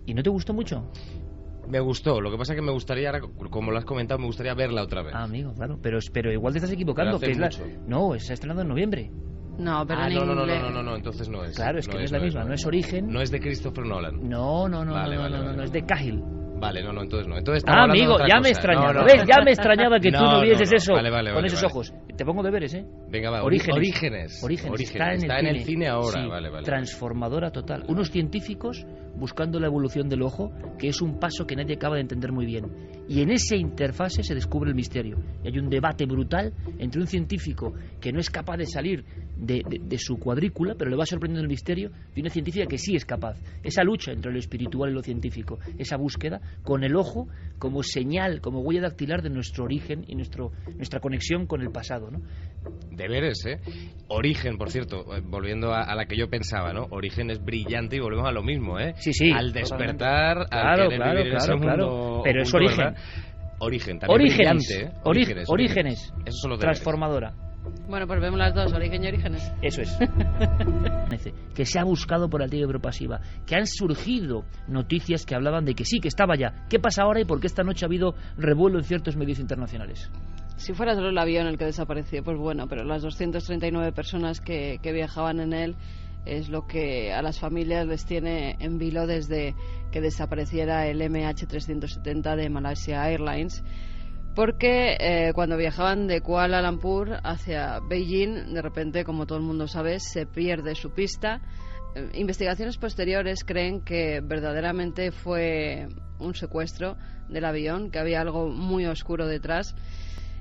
Speaker 1: ¿Y no te gustó mucho?
Speaker 10: Me gustó, lo que pasa es que me gustaría, como lo has comentado, me gustaría verla otra vez.
Speaker 1: Ah, amigo, claro, pero igual te estás equivocando.
Speaker 10: Que
Speaker 1: No, se ha estrenado en noviembre.
Speaker 6: No, pero
Speaker 10: no, entonces no es.
Speaker 1: Claro, es que no es la misma, no es Origen.
Speaker 10: No es de Christopher Nolan.
Speaker 1: No, es de Cahill.
Speaker 10: Vale, entonces no. Entonces
Speaker 1: amigo, ya me extrañaba. ¿Ves? Ya me extrañaba que tú no vieses eso con esos ojos. Te pongo deberes, ¿eh?
Speaker 10: Venga, va.
Speaker 1: Orígenes. Está
Speaker 10: en el cine ahora.
Speaker 1: Sí,
Speaker 10: vale.
Speaker 1: Transformadora total. Unos científicos buscando la evolución del ojo, que es un paso que nadie acaba de entender muy bien. Y en esa interfase se descubre el misterio. Y hay un debate brutal entre un científico que no es capaz de salir de su cuadrícula, pero le va sorprendiendo el misterio, y una científica que sí es capaz. Esa lucha entre lo espiritual y lo científico, esa búsqueda con el ojo como señal, como huella dactilar de nuestro origen y nuestra conexión con el pasado, ¿no?
Speaker 10: Deberes, ¿eh? Origen, por cierto, volviendo a la que yo pensaba, ¿no? Origen es brillante y volvemos a lo mismo, ¿eh?
Speaker 1: Sí.
Speaker 10: Al despertar, al querer vivir en ese mundo.
Speaker 1: Pero es Origen.
Speaker 10: ¿Verdad? Origen, también brillante, ¿eh?
Speaker 1: Orígenes.
Speaker 10: Eso solo
Speaker 1: transformadora.
Speaker 6: Bueno, pues vemos las dos, origen y orígenes.
Speaker 1: Eso es. Que se ha buscado por activa y por pasiva, que han surgido noticias que hablaban de que sí, que estaba ya. ¿Qué pasa ahora y por qué esta noche ha habido revuelo en ciertos medios internacionales?
Speaker 6: Si fuera solo el avión el que desapareció, pues bueno, pero las 239 personas que viajaban en él es lo que a las familias les tiene en vilo desde que desapareciera el MH370 de Malaysia Airlines. Porque cuando viajaban de Kuala Lumpur hacia Beijing, de repente, como todo el mundo sabe, se pierde su pista. Investigaciones posteriores creen que verdaderamente fue un secuestro del avión, que había algo muy oscuro detrás.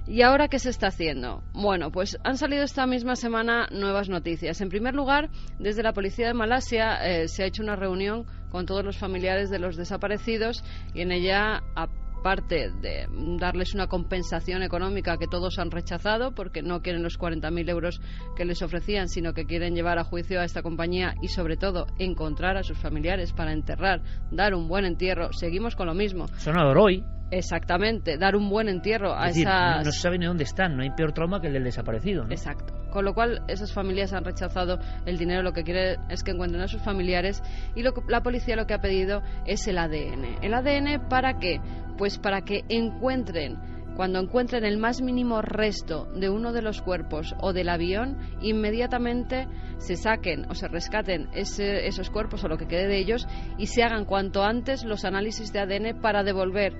Speaker 6: ¿Y ahora qué se está haciendo? Bueno, pues han salido esta misma semana nuevas noticias. En primer lugar, desde la policía de Malasia se ha hecho una reunión con todos los familiares de los desaparecidos y en ella, aparte de darles una compensación económica que todos han rechazado porque no quieren los 40.000 euros que les ofrecían, sino que quieren llevar a juicio a esta compañía y sobre todo encontrar a sus familiares para enterrar, dar un buen entierro. Seguimos con lo mismo.
Speaker 1: Sonador hoy.
Speaker 6: Exactamente, dar un buen entierro a
Speaker 1: decir,
Speaker 6: esas...
Speaker 1: No se sabe ni dónde están, no hay peor trauma que el del desaparecido, ¿no?
Speaker 6: Exacto. Con lo cual, esas familias han rechazado el dinero, lo que quiere es que encuentren a sus familiares y la policía lo que ha pedido es el ADN. ¿El ADN para qué? Pues para que cuando encuentren el más mínimo resto de uno de los cuerpos o del avión, inmediatamente se saquen o se rescaten esos cuerpos o lo que quede de ellos y se hagan cuanto antes los análisis de ADN para devolver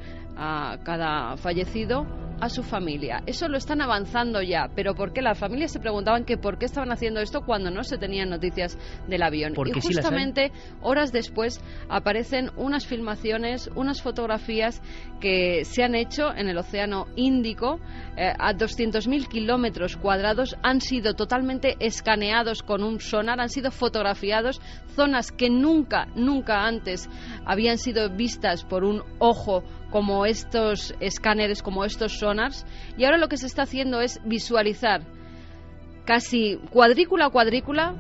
Speaker 6: a cada fallecido a su familia. Eso lo están avanzando ya, pero ¿por qué? Las familias se preguntaban que por qué estaban haciendo esto cuando no se tenían noticias del avión.
Speaker 1: Porque
Speaker 6: y justamente horas después aparecen unas filmaciones, unas fotografías que se han hecho en el Océano Índico a 200.000 kilómetros cuadrados, han sido totalmente escaneados con un sonar, han sido fotografiados, zonas que nunca antes habían sido vistas por un ojo como estos escáneres, como estos sonars, y ahora lo que se está haciendo es visualizar casi cuadrícula a cuadrícula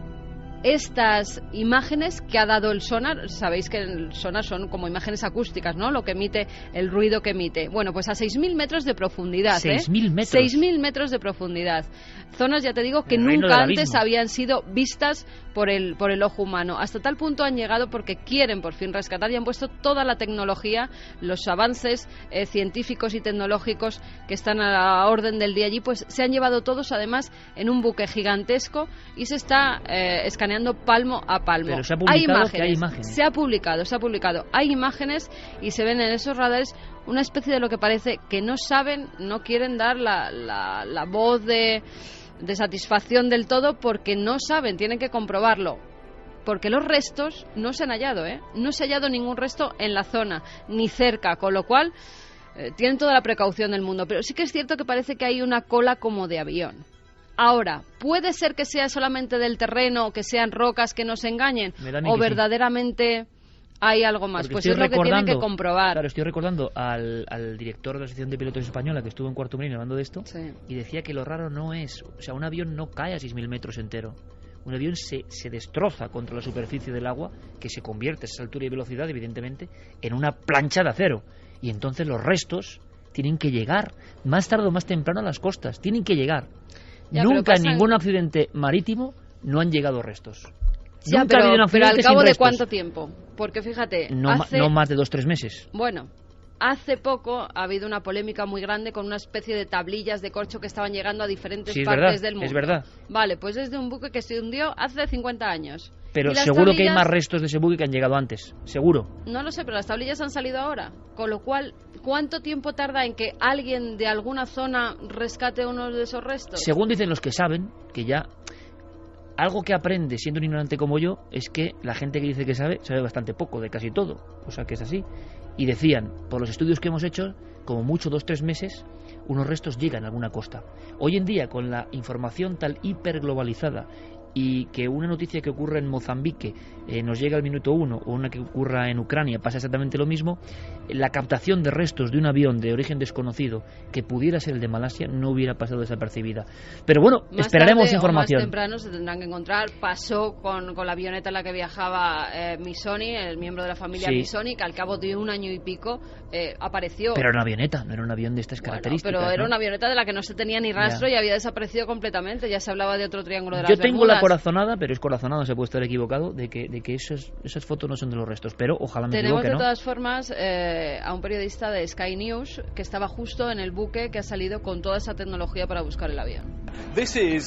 Speaker 6: estas imágenes que ha dado el sonar. Sabéis que el sonar son como imágenes acústicas, ¿no? Lo que emite, el ruido que emite. Bueno, pues a 6.000 metros de profundidad.
Speaker 1: 6.000 metros.
Speaker 6: 6.000 metros de profundidad. Zonas, ya te digo, que nunca antes habían sido vistas por el ojo humano. Hasta tal punto han llegado porque quieren por fin rescatar y han puesto toda la tecnología, los avances científicos y tecnológicos que están a la orden del día allí, pues se han llevado todos además en un buque gigantesco y se está escaneando palmo a palmo.
Speaker 1: Pero se ha publicado que hay imágenes.
Speaker 6: Se ha publicado. Hay imágenes y se ven en esos radares una especie de lo que parece que no saben, no quieren dar la voz de satisfacción del todo porque no saben, tienen que comprobarlo. Porque los restos no se han hallado, no se ha hallado ningún resto en la zona, ni cerca, con lo cual tienen toda la precaución del mundo. Pero sí que es cierto que parece que hay una cola como de avión. Ahora, ¿puede ser que sea solamente del terreno, que sean rocas que nos engañen? ¿O verdaderamente hay algo más? Pues es lo que tienen que comprobar.
Speaker 1: Claro, estoy recordando al director de la Asociación de Pilotos Española que estuvo en Cuarto Milenio hablando de esto, sí, y decía que lo raro no es... O sea, un avión no cae a 6.000 metros entero. Un avión se destroza contra la superficie del agua, que se convierte a esa altura y velocidad, evidentemente, en una plancha de acero. Y entonces los restos tienen que llegar, más tarde o más temprano, a las costas. Tienen que llegar.
Speaker 6: Ya,
Speaker 1: nunca en ningún accidente marítimo no han llegado restos.
Speaker 6: Ya,
Speaker 1: nunca ha habido un
Speaker 6: pero
Speaker 1: accidente
Speaker 6: al cabo
Speaker 1: sin
Speaker 6: de
Speaker 1: restos.
Speaker 6: ¿Cuánto tiempo? Porque fíjate,
Speaker 1: no más de 2-3 meses.
Speaker 6: Bueno, hace poco ha habido una polémica muy grande con una especie de tablillas de corcho que estaban llegando a diferentes partes del mundo.
Speaker 1: Es verdad.
Speaker 6: Vale, pues es de un buque que se hundió hace 50 años.
Speaker 1: Pero seguro que hay más restos de ese buque que han llegado antes, seguro.
Speaker 6: No lo sé, pero las tablillas han salido ahora. Con lo cual, ¿cuánto tiempo tarda en que alguien de alguna zona rescate uno de esos restos?
Speaker 1: Según dicen los que saben, que ya... Algo que aprende siendo un ignorante como yo es que la gente que dice que sabe bastante poco de casi todo, o sea que es así. Y decían, por los estudios que hemos hecho, como mucho 2-3 meses, unos restos llegan a alguna costa. Hoy en día, con la información tal hiperglobalizada y que una noticia que ocurre en Mozambique nos llega al minuto 1, o una que ocurra en Ucrania pasa exactamente lo mismo, la captación de restos de un avión de origen desconocido que pudiera ser el de Malasia no hubiera pasado desapercibida. Pero bueno,
Speaker 6: más
Speaker 1: esperaremos
Speaker 6: tarde
Speaker 1: información.
Speaker 6: O más temprano se tendrán que encontrar. Pasó con la avioneta en la que viajaba Missoni, el miembro de la familia Missoni, que al cabo de 1 año y pico apareció.
Speaker 1: Pero era una avioneta, no era un avión de estas características.
Speaker 6: Pero era
Speaker 1: ¿no?
Speaker 6: una avioneta de la que no se tenía ni rastro y había desaparecido completamente. Ya se hablaba de otro triángulo de las
Speaker 1: Yo tengo
Speaker 6: Bermudas.
Speaker 1: la corazonada, pero es corazonada, se puede estar equivocado, de que esas fotos no son de los restos, pero ojalá me equivoque,
Speaker 6: Tenemos
Speaker 1: ¿no?
Speaker 6: de todas formas a un periodista de Sky News que estaba justo en el buque que ha salido con toda esa tecnología para buscar el avión.
Speaker 11: Este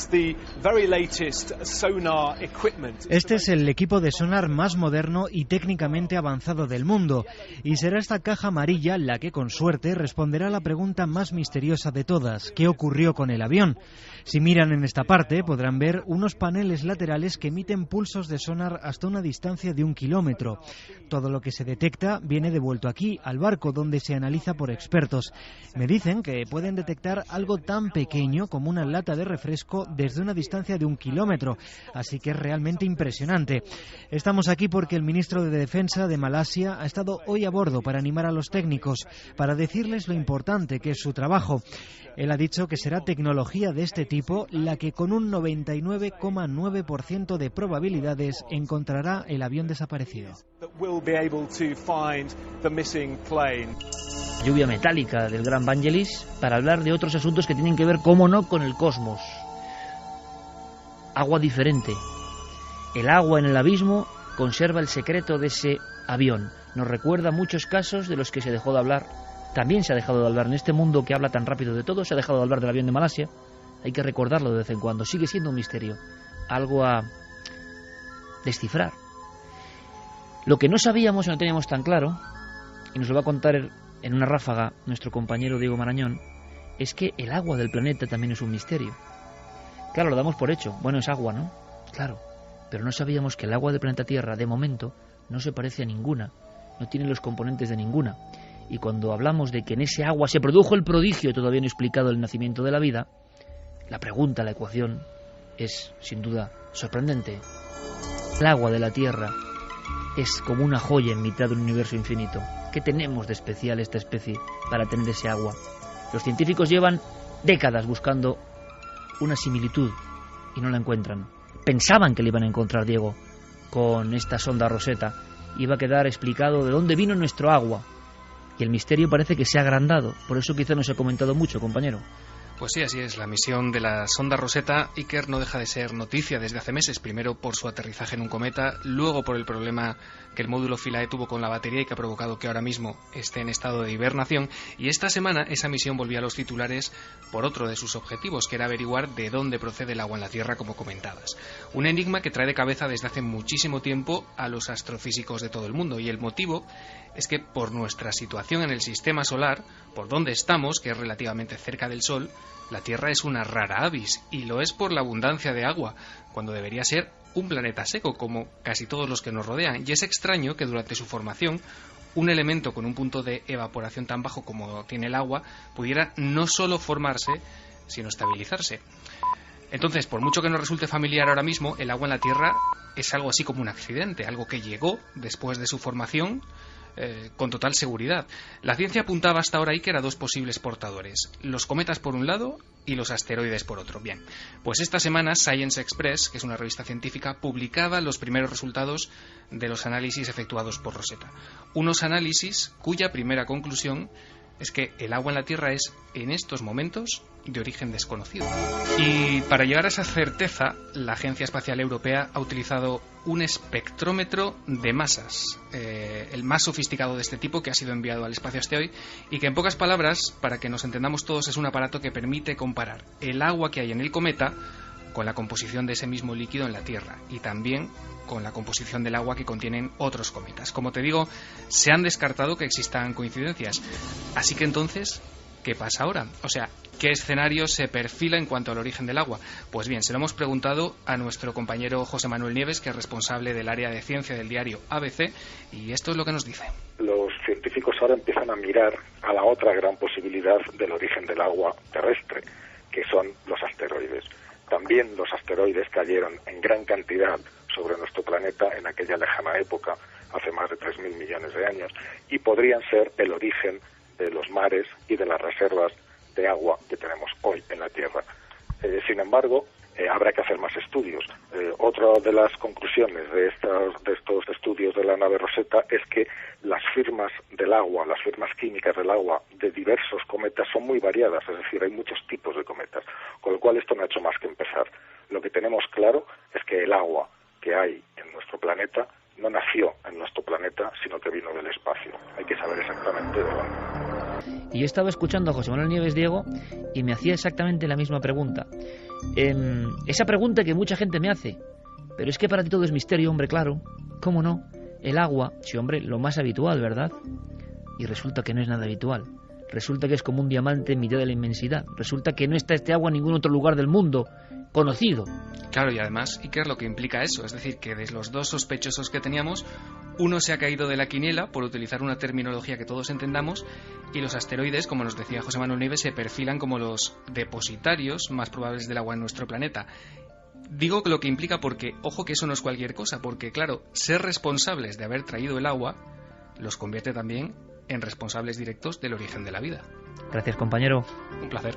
Speaker 11: es el equipo de sonar más moderno y técnicamente avanzado del mundo, y será esta caja amarilla la que, con suerte, responderá a la pregunta más misteriosa de todas: ¿qué ocurrió con el avión? Si miran en esta parte, podrán ver unos paneles laterales que emiten pulsos de sonar hasta una distancia de 1 kilómetro. Todo lo que se detecta viene devuelto aquí, al barco, donde se analiza por expertos. Me dicen que pueden detectar algo tan pequeño como una lata de refresco desde una distancia de 1 kilómetro, así que es realmente impresionante. Estamos aquí porque el ministro de Defensa de Malasia ha estado hoy a bordo para animar a los técnicos, para decirles lo importante que es su trabajo. Él ha dicho que será tecnología de este tipo la que con un 99,9% de probabilidades encontrará el avión desaparecido.
Speaker 1: Lluvia metálica del gran Vangelis para hablar de otros asuntos que tienen que ver, cómo no, con el cosmos. Agua diferente. El agua en el abismo conserva el secreto de ese avión. Nos recuerda muchos casos de los que se dejó de hablar. También se ha dejado de hablar en este mundo que habla tan rápido de todo. Se ha dejado de hablar del avión de Malasia. Hay que recordarlo de vez en cuando. Sigue siendo un misterio, algo a descifrar. Lo que no sabíamos y no teníamos tan claro, y nos lo va a contar en una ráfaga nuestro compañero Diego Marañón, es que el agua del planeta también es un misterio. Claro, lo damos por hecho. Bueno, es agua, ¿no? Claro. Pero no sabíamos que el agua del planeta Tierra, de momento, no se parece a ninguna. No tiene los componentes de ninguna. Y cuando hablamos de que en ese agua se produjo el prodigio todavía no explicado del nacimiento de la vida, la pregunta, la ecuación, es sin duda sorprendente. El agua de la Tierra es como una joya en mitad de un universo infinito. ¿Qué tenemos de especial esta especie para tener ese agua? Los científicos llevan décadas buscando una similitud y no la encuentran. Pensaban que la iban a encontrar, Diego, con esta sonda Rosetta. Iba a quedar explicado de dónde vino nuestro agua. Y el misterio parece que se ha agrandado. Por eso quizá no se ha comentado mucho, compañero.
Speaker 5: Pues sí, así es. La misión de la sonda Rosetta Iker no deja de ser noticia desde hace meses. Primero por su aterrizaje en un cometa, luego por el problema que el módulo Philae tuvo con la batería y que ha provocado que ahora mismo esté en estado de hibernación. Y esta semana esa misión volvió a los titulares por otro de sus objetivos, que era averiguar de dónde procede el agua en la Tierra, como comentabas. Un enigma que trae de cabeza desde hace muchísimo tiempo a los astrofísicos de todo el mundo. Y el motivo es que por nuestra situación en el sistema solar, por donde estamos, que es relativamente cerca del Sol, la Tierra es una rara avis, y lo es por la abundancia de agua, cuando debería ser un planeta seco, como casi todos los que nos rodean. Y es extraño que durante su formación, un elemento con un punto de evaporación tan bajo como tiene el agua, pudiera no solo formarse, sino estabilizarse. Entonces, por mucho que nos resulte familiar ahora mismo, el agua en la Tierra es algo así como un accidente, algo que llegó después de su formación, con total seguridad. La ciencia apuntaba hasta ahora Iker a dos posibles portadores, los cometas por un lado y los asteroides por otro. Bien, pues esta semana Science Express, que es una revista científica, publicaba los primeros resultados de los análisis efectuados por Rosetta. Unos análisis cuya primera conclusión es que el agua en la Tierra es, en estos momentos, de origen desconocido. Y para llegar a esa certeza, la Agencia Espacial Europea ha utilizado un espectrómetro de masas, el más sofisticado de este tipo que ha sido enviado al espacio hasta hoy, y que en pocas palabras, para que nos entendamos todos, es un aparato que permite comparar el agua que hay en el cometa con la composición de ese mismo líquido en la Tierra, y también con la composición del agua que contienen otros cometas. Como te digo, se han descartado que existan coincidencias. Así que entonces, ¿qué pasa ahora? O sea, ¿qué escenario se perfila en cuanto al origen del agua? Pues bien, se lo hemos preguntado a nuestro compañero José Manuel Nieves, que es responsable del área de ciencia del diario ABC, y esto es lo que nos dice.
Speaker 12: Los científicos ahora empiezan a mirar a la otra gran posibilidad del origen del agua terrestre, que son los asteroides. también los asteroides cayeron en gran cantidad sobre nuestro planeta en aquella lejana época, hace más de 3.000 millones de años, y podrían ser el origen de los mares y de las reservas de agua que tenemos hoy en la Tierra. Sin embargo, habrá que hacer más estudios. Otra de las conclusiones de estos estudios de la nave Rosetta es que las firmas del agua, las firmas químicas del agua de diversos cometas son muy variadas, es decir, hay muchos tipos de cometas, con lo cual esto no ha hecho más que empezar. Lo que tenemos claro es que el agua que hay en nuestro planeta no nació en nuestro planeta, sino que vino del espacio. Hay que saber exactamente de dónde.
Speaker 1: Y yo estaba escuchando a José Manuel Nieves, Diego, y me hacía exactamente la misma pregunta. Esa pregunta que mucha gente me hace, pero es que para ti todo es misterio, hombre, claro. ¿Cómo no? El agua, sí, hombre, lo más habitual, ¿verdad? Y resulta que no es nada habitual. Resulta que es como un diamante en mitad de la inmensidad. Resulta que no está este agua en ningún otro lugar del mundo conocido.
Speaker 5: Claro, y además, ¿y qué es lo que implica eso? Es decir, que de los dos sospechosos que teníamos, uno se ha caído de la quiniela, por utilizar una terminología que todos entendamos, y los asteroides, como nos decía José Manuel Nieves, se perfilan como los depositarios más probables del agua en nuestro planeta. Digo que lo que implica porque, ojo que eso no es cualquier cosa, porque claro, ser responsables de haber traído el agua los convierte también en responsables directos del origen de la vida.
Speaker 1: Gracias, compañero.
Speaker 5: Un placer.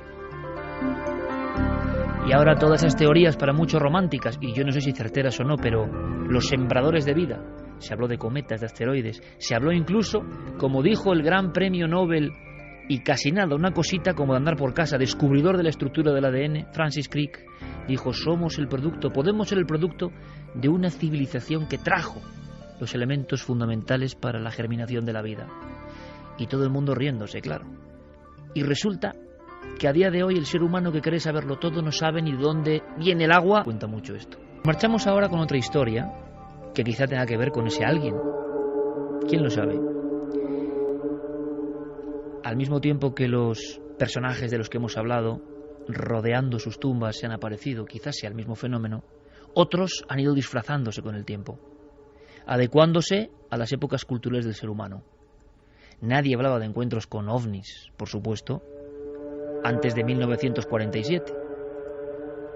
Speaker 1: Y ahora todas esas teorías para muchos románticas, y yo no sé si certeras o no, pero los sembradores de vida. Se habló de cometas, de asteroides, se habló incluso, como dijo el gran premio Nobel, y casi nada, una cosita como de andar por casa, descubridor de la estructura del ADN, Francis Crick, dijo, podemos ser el producto de una civilización que trajo los elementos fundamentales para la germinación de la vida. Y todo el mundo riéndose, claro. Y resulta que a día de hoy el ser humano que cree saberlo todo no sabe ni de dónde viene el agua. Cuenta mucho esto. Marchamos ahora con otra historia que quizá tenga que ver con ese alguien. ¿Quién lo sabe? Al mismo tiempo que los personajes de los que hemos hablado, rodeando sus tumbas, se han aparecido, quizás sea el mismo fenómeno, otros han ido disfrazándose con el tiempo, adecuándose a las épocas culturales del ser humano. Nadie hablaba de encuentros con ovnis, por supuesto, antes de 1947,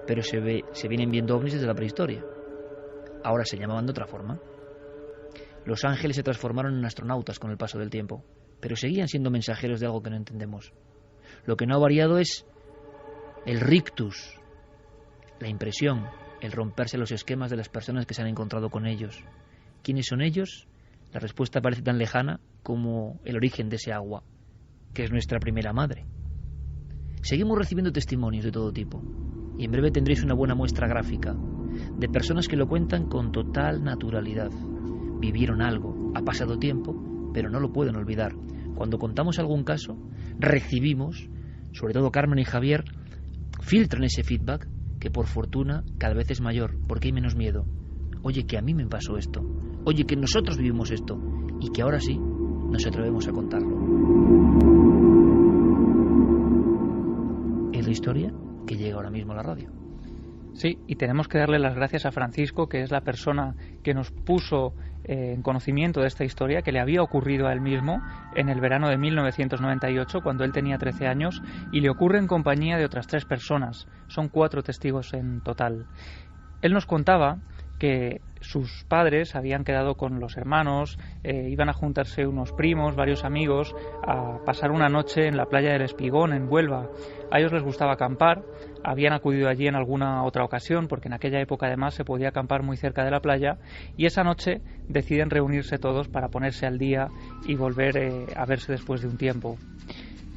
Speaker 1: pero se vienen viendo ovnis desde la prehistoria. Ahora se llamaban de otra forma. Los ángeles se transformaron en astronautas con el paso del tiempo, pero seguían siendo mensajeros de algo que no entendemos. Lo que no ha variado es el rictus, la impresión, el romperse los esquemas de las personas que se han encontrado con ellos. ¿Quiénes son ellos? La respuesta parece tan lejana como el origen de ese agua, que es nuestra primera madre. Seguimos recibiendo testimonios de todo tipo, y en breve tendréis una buena muestra gráfica de personas que lo cuentan con total naturalidad. Vivieron algo, ha pasado tiempo, pero no lo pueden olvidar. Cuando contamos algún caso, recibimos, sobre todo Carmen y Javier, filtran ese feedback que por fortuna cada vez es mayor, porque hay menos miedo. Oye, que a mí me pasó esto. Oye, que nosotros vivimos esto. Y que ahora sí nos atrevemos a contarlo. Es la historia que llega ahora mismo a la radio.
Speaker 3: Sí, y tenemos que darle las gracias a Francisco, que es la persona que nos puso en conocimiento de esta historia, que le había ocurrido a él mismo en el verano de 1998, cuando él tenía 13 años, y le ocurre en compañía de otras 3 personas. Son 4 testigos en total. Él nos contaba que sus padres habían quedado con los hermanos, iban a juntarse unos primos, varios amigos, a pasar una noche en la playa del Espigón, en Huelva. A ellos les gustaba acampar, habían acudido allí en alguna otra ocasión, porque en aquella época además se podía acampar muy cerca de la playa, y esa noche deciden reunirse todos para ponerse al día y volver a verse después de un tiempo.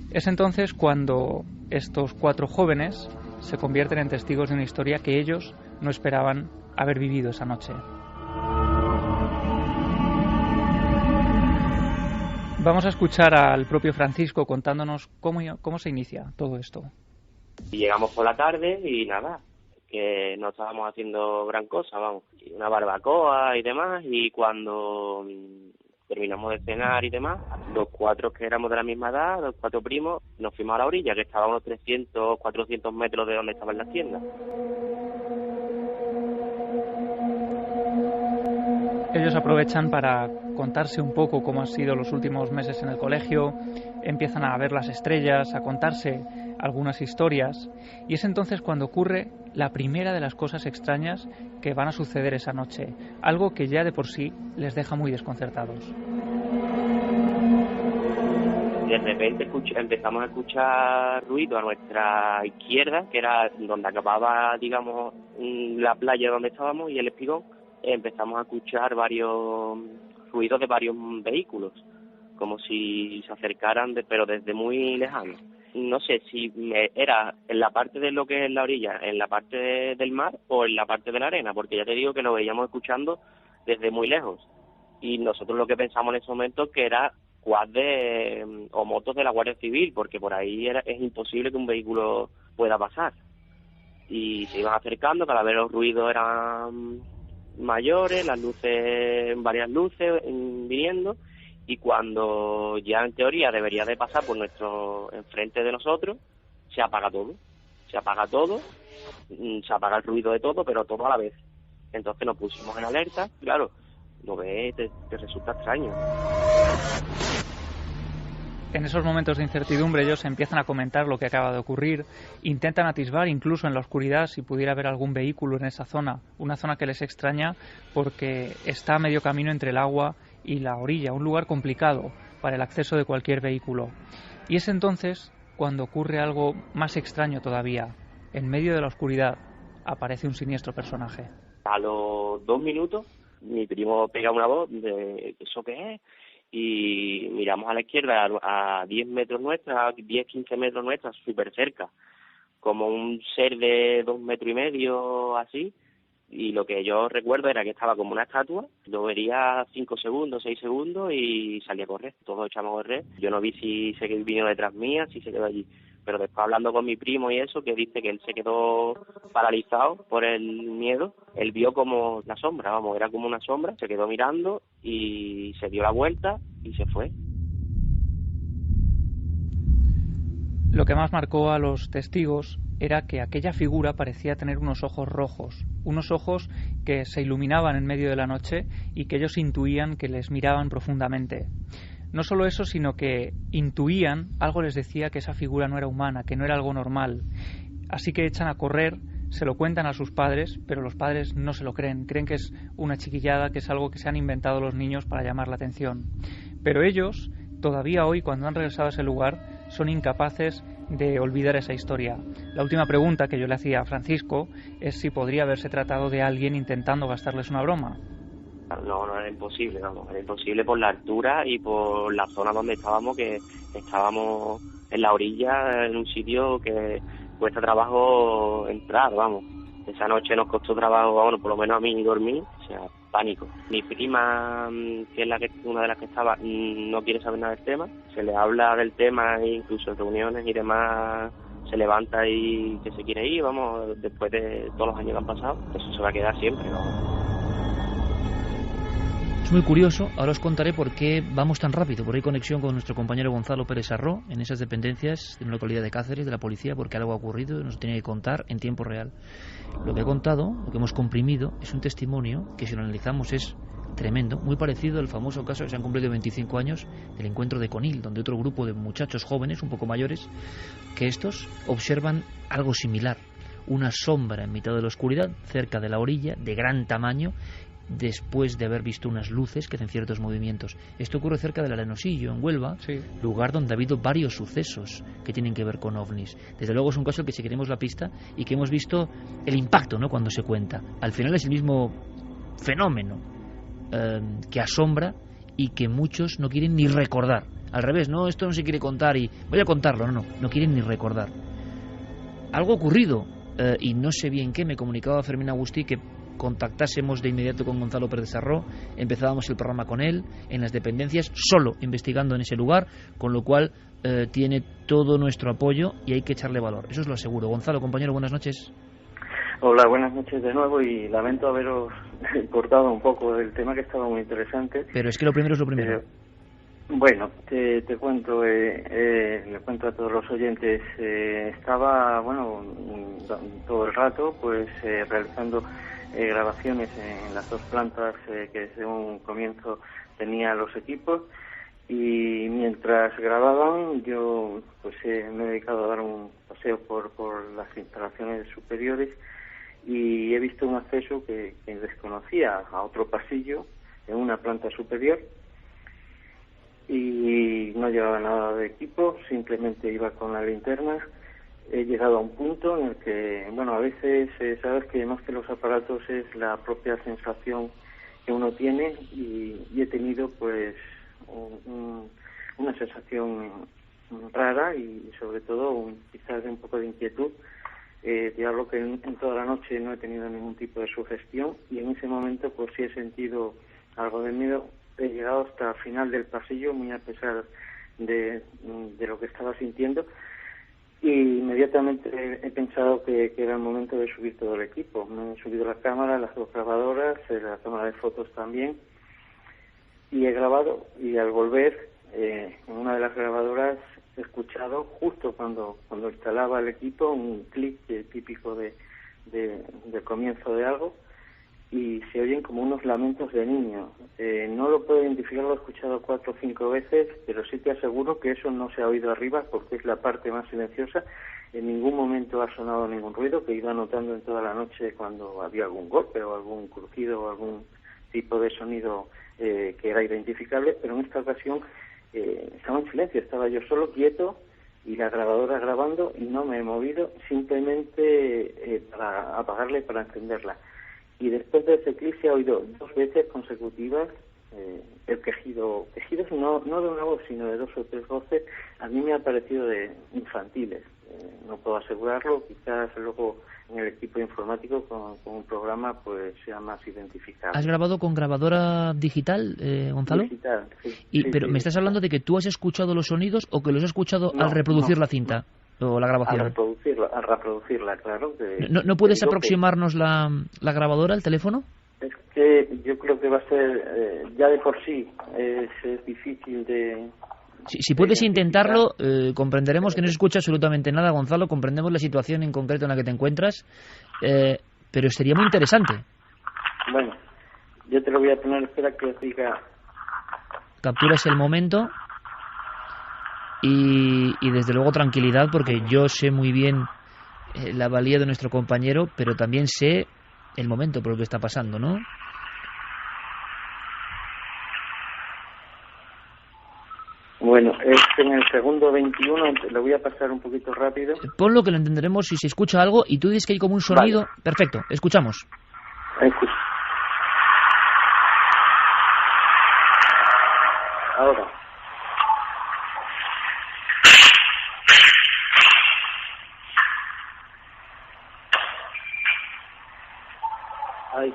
Speaker 3: Es entonces cuando estos 4 jóvenes se convierten en testigos de una historia que ellos no esperaban haber vivido esa noche. Vamos a escuchar al propio Francisco contándonos cómo se inicia todo esto.
Speaker 13: Llegamos por la tarde y nada, que no estábamos haciendo gran cosa, vamos, una barbacoa y demás, y cuando terminamos de cenar y demás, los 4 que éramos de la misma edad, los 4 primos, nos fuimos a la orilla, que estaba a unos 300, 400 metros de donde estaban las tiendas.
Speaker 3: Ellos aprovechan para contarse un poco cómo han sido los últimos meses en el colegio, empiezan a ver las estrellas, a contarse algunas historias, y es entonces cuando ocurre la primera de las cosas extrañas que van a suceder esa noche, algo que ya de por sí les deja muy desconcertados.
Speaker 13: De repente empezamos a escuchar ruido a nuestra izquierda, que era donde acababa, digamos, la playa donde estábamos y el espigón. Empezamos a escuchar varios ruidos de varios vehículos, como si se acercaran, pero desde muy lejano. No sé si era en la parte de lo que es la orilla, en la parte del mar o en la parte de la arena, porque ya te digo que lo veíamos escuchando desde muy lejos. Y nosotros lo que pensamos en ese momento que era quad o motos de la Guardia Civil, porque por ahí es imposible que un vehículo pueda pasar. Y se iban acercando, cada vez los ruidos eran mayores, las luces, varias luces viniendo, y cuando ya en teoría debería de pasar por enfrente de nosotros, se apaga todo, se apaga el ruido de todo, pero todo a la vez. Entonces nos pusimos en alerta, claro, lo ves, te resulta extraño.
Speaker 3: En esos momentos de incertidumbre ellos empiezan a comentar lo que acaba de ocurrir, intentan atisbar incluso en la oscuridad si pudiera haber algún vehículo en esa zona, una zona que les extraña porque está a medio camino entre el agua y la orilla, un lugar complicado para el acceso de cualquier vehículo. Y es entonces cuando ocurre algo más extraño todavía. En medio de la oscuridad aparece un siniestro personaje.
Speaker 13: A los 2 minutos mi primo pega una voz de ¿eso qué es? Y miramos a la izquierda a 10 metros nuestra, 10-15 metros nuestra, súper cerca, como un ser de 2 metros y medio así, y lo que yo recuerdo era que estaba como una estatua, lo vería 5 segundos, 6 segundos y salía a correr, todos echamos a correr. Yo no vi si se vino detrás mía, si se quedó allí, pero después hablando con mi primo y eso, que dice que él se quedó paralizado por el miedo, él vio como la sombra, vamos, era como una sombra, se quedó mirando y se dio la vuelta y se fue.
Speaker 3: Lo que más marcó a los testigos era que aquella figura parecía tener unos ojos rojos, unos ojos que se iluminaban en medio de la noche y que ellos intuían que les miraban profundamente. No solo eso, sino que intuían, algo les decía que esa figura no era humana, que no era algo normal. Así que echan a correr, se lo cuentan a sus padres, pero los padres no se lo creen. Creen que es una chiquillada, que es algo que se han inventado los niños para llamar la atención. Pero ellos, todavía hoy, cuando han regresado a ese lugar, son incapaces de olvidar esa historia. La última pregunta que yo le hacía a Francisco es si podría haberse tratado de alguien intentando gastarles una broma.
Speaker 13: No, era imposible, vamos, era imposible por la altura y por la zona donde estábamos, que estábamos en la orilla, en un sitio que cuesta trabajo entrar, vamos. Esa noche nos costó trabajo, bueno, por lo menos a mí dormir, o sea, pánico. Mi prima, que es una de las que estaba, no quiere saber nada del tema, se le habla del tema e incluso en reuniones y demás se levanta y que se quiere ir, vamos, después de todos los años que han pasado, eso se va a quedar siempre, vamos.
Speaker 1: Es muy curioso, ahora os contaré por qué vamos tan rápido, porque hay conexión con nuestro compañero Gonzalo Pérez Sarró en esas dependencias de una localidad de Cáceres, de la policía, porque algo ha ocurrido y nos tiene que contar en tiempo real. Lo que he contado, lo que hemos comprimido, es un testimonio que si lo analizamos es tremendo, muy parecido al famoso caso que se han cumplido 25 años del encuentro de Conil, donde otro grupo de muchachos jóvenes, un poco mayores, que estos observan algo similar, una sombra en mitad de la oscuridad, cerca de la orilla, de gran tamaño, después de haber visto unas luces que hacen ciertos movimientos. Esto ocurre cerca del Arenosillo, en Huelva, sí, lugar donde ha habido varios sucesos que tienen que ver con ovnis. Desde luego es un caso al que seguiremos la pista y que hemos visto el impacto, ¿no?, cuando se cuenta. Al final es el mismo fenómeno que asombra y que muchos no quieren ni recordar. Al revés, no, esto no se quiere contar y voy a contarlo, no quieren ni recordar. Algo ha ocurrido y no sé bien qué. Me comunicaba Fermín Agustí que contactásemos de inmediato con Gonzalo Pérez Sarró, empezábamos el programa con él en las dependencias, solo investigando en ese lugar, con lo cual tiene todo nuestro apoyo y hay que echarle valor, eso os lo aseguro. Gonzalo, compañero, buenas noches.
Speaker 14: Hola, buenas noches de nuevo y lamento haberos cortado un poco el tema, que estaba muy interesante.
Speaker 1: Pero es que lo primero es lo primero.
Speaker 14: Bueno, te cuento, le cuento a todos los oyentes, estaba, todo el rato, pues, realizando grabaciones en las 2 plantas que desde un comienzo tenía los equipos, y mientras grababan yo pues me he dedicado a dar un paseo por las instalaciones superiores y he visto un acceso que desconocía a otro pasillo en una planta superior y no llevaba nada de equipo, simplemente iba con la linterna. He llegado a un punto en el que, bueno, a veces sabes que más que los aparatos es la propia sensación que uno tiene y he tenido pues una sensación rara y sobre todo quizás un poco de inquietud. Te hablo que en toda la noche no he tenido ningún tipo de sugestión y en ese momento pues sí he sentido algo de miedo. He llegado hasta el final del pasillo, muy a pesar de lo que estaba sintiendo, y inmediatamente he pensado que era el momento de subir todo el equipo. Me he subido la cámara, las 2 grabadoras, la cámara de fotos también, y he grabado, y al volver en una de las grabadoras he escuchado justo cuando instalaba el equipo un clic típico del comienzo de algo, y se oyen como unos lamentos de niño. No lo puedo identificar, lo he escuchado 4 o 5 veces, pero sí te aseguro que eso no se ha oído arriba porque es la parte más silenciosa. En ningún momento ha sonado ningún ruido, que iba notando en toda la noche cuando había algún golpe o algún crujido o algún tipo de sonido que era identificable, pero en esta ocasión estaba en silencio, estaba yo solo quieto y la grabadora grabando y no me he movido, simplemente para apagarla y para encenderla. Y después de ese clic se ha oído 2 veces consecutivas el quejidos no de una voz, sino de 2 o 3 voces. A mí me ha parecido de infantiles. No puedo asegurarlo, quizás luego en el equipo informático con un programa pues sea más identificable.
Speaker 1: ¿Has grabado con grabadora digital, Gonzalo?
Speaker 14: Digital, sí.
Speaker 1: Pero ¿me estás hablando de que tú has escuchado los sonidos o que los has escuchado al reproducir la cinta? ¿O la grabación?
Speaker 14: Al reproducirla, claro.
Speaker 1: ¿No puedes aproximarnos la grabadora, el teléfono?
Speaker 14: Es que yo creo que va a ser, ya de por sí, es difícil de...
Speaker 1: Si puedes intentarlo, comprenderemos que no se escucha absolutamente nada, Gonzalo, comprendemos la situación en concreto en la que te encuentras, pero sería muy interesante.
Speaker 14: Bueno, yo te lo voy a poner, espera que os diga...
Speaker 1: Capturas el momento... Y desde luego tranquilidad, porque yo sé muy bien la valía de nuestro compañero, pero también sé el momento por el que está pasando, ¿no?
Speaker 14: Bueno, es en el segundo 21, lo voy a pasar un poquito rápido.
Speaker 1: Ponlo que lo entenderemos si se escucha algo y tú dices que hay como un sonido. Vale. Perfecto, escuchamos.
Speaker 14: Ahora. Ay.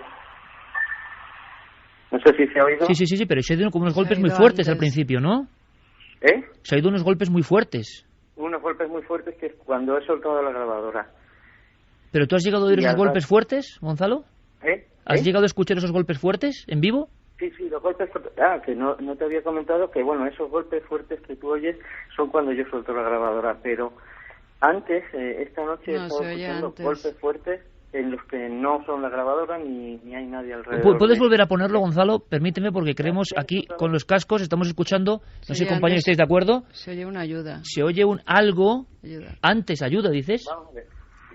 Speaker 14: No sé si se ha oído.
Speaker 1: Sí, pero se ha oído como unos golpes muy fuertes al principio, ¿no? Se ha oído unos golpes muy fuertes.
Speaker 14: Unos golpes muy fuertes que es cuando he soltado la grabadora.
Speaker 1: ¿Pero tú has llegado a oír esos golpes fuertes, Gonzalo? ¿Has llegado a escuchar esos golpes fuertes en vivo?
Speaker 14: Sí, los golpes fuertes. Que no te había comentado que, bueno, esos golpes fuertes que tú oyes son cuando yo suelto la grabadora, pero antes, esta noche he estado escuchando golpes fuertes en los que no son la grabadora ni hay nadie alrededor.
Speaker 1: ¿Puedes volver a ponerlo, Gonzalo? Permíteme, porque creemos aquí con los cascos, estamos escuchando, no sé, compañeros, ¿estáis de acuerdo?
Speaker 6: Se oye una ayuda.
Speaker 1: Se oye algo. Ayuda. Antes, ayuda, dices.
Speaker 14: Vamos a ver.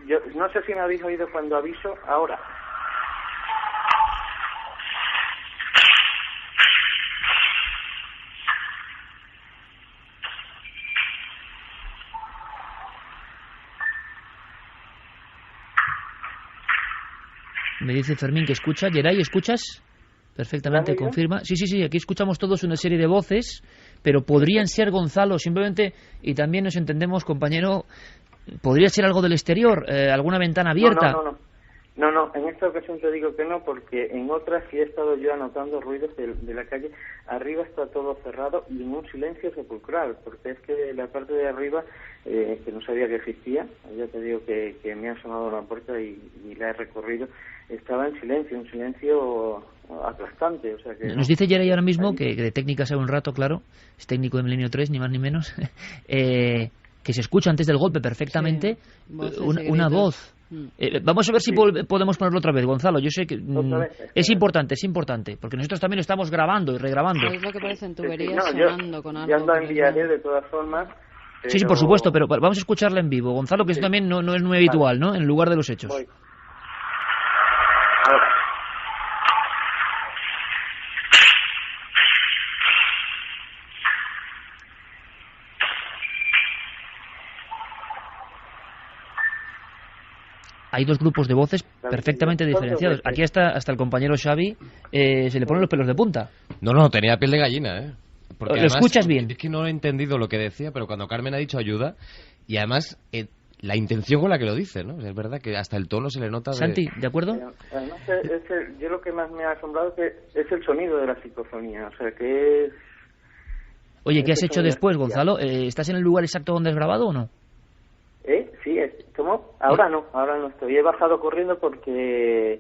Speaker 14: Yo no sé si me habéis oído cuando aviso, ahora.
Speaker 1: Me dice Fermín que escucha. Geray, ¿escuchas? Perfectamente, confirma. Sí, aquí escuchamos todos una serie de voces, pero podrían ser, Gonzalo, simplemente, y también nos entendemos, compañero, podría ser algo del exterior, alguna ventana abierta.
Speaker 14: No, en esta ocasión te digo que no, porque en otras sí he estado yo anotando ruidos de la calle. Arriba está todo cerrado y en un silencio sepulcral, porque es que la parte de arriba, que no sabía que existía, ya te digo que me ha sonado la puerta y la he recorrido, estaba en silencio, un silencio aplastante. O sea que
Speaker 1: nos dice Geray ahora mismo, que de técnica sabe un rato, claro, es técnico de Milenio 3, ni más ni menos, que se escucha antes del golpe perfectamente una voz. Vamos a ver si podemos ponerlo otra vez, Gonzalo. Yo sé que es importante, porque nosotros también lo estamos grabando y regrabando.
Speaker 6: Es lo que parece en tuberías sonando con algo.
Speaker 14: Ya lo enviaré de todas formas,
Speaker 1: Sí, por supuesto, pero vamos a escucharla en vivo. Gonzalo, que esto también no es muy habitual, ¿no? En el lugar de los hechos.
Speaker 14: Voy.
Speaker 1: Hay dos grupos de voces perfectamente diferenciados. Aquí hasta el compañero Xavi se le ponen los pelos de punta.
Speaker 10: No, tenía piel de gallina, ¿eh? Porque
Speaker 1: ¿Lo
Speaker 10: además,
Speaker 1: escuchas bien?
Speaker 10: Es que no he entendido lo que decía, pero cuando Carmen ha dicho ayuda, y además la intención con la que lo dice, ¿no? Es verdad que hasta el tono se le nota.
Speaker 1: Santi, ¿de acuerdo?
Speaker 14: Además, yo lo que más me ha asombrado es el sonido de la psicofonía, o sea, que es...
Speaker 1: Oye, ¿qué has hecho después, Gonzalo? ¿Estás en el lugar exacto donde has grabado o no?
Speaker 14: Sí, ¿cómo? Ahora no estoy. He bajado corriendo porque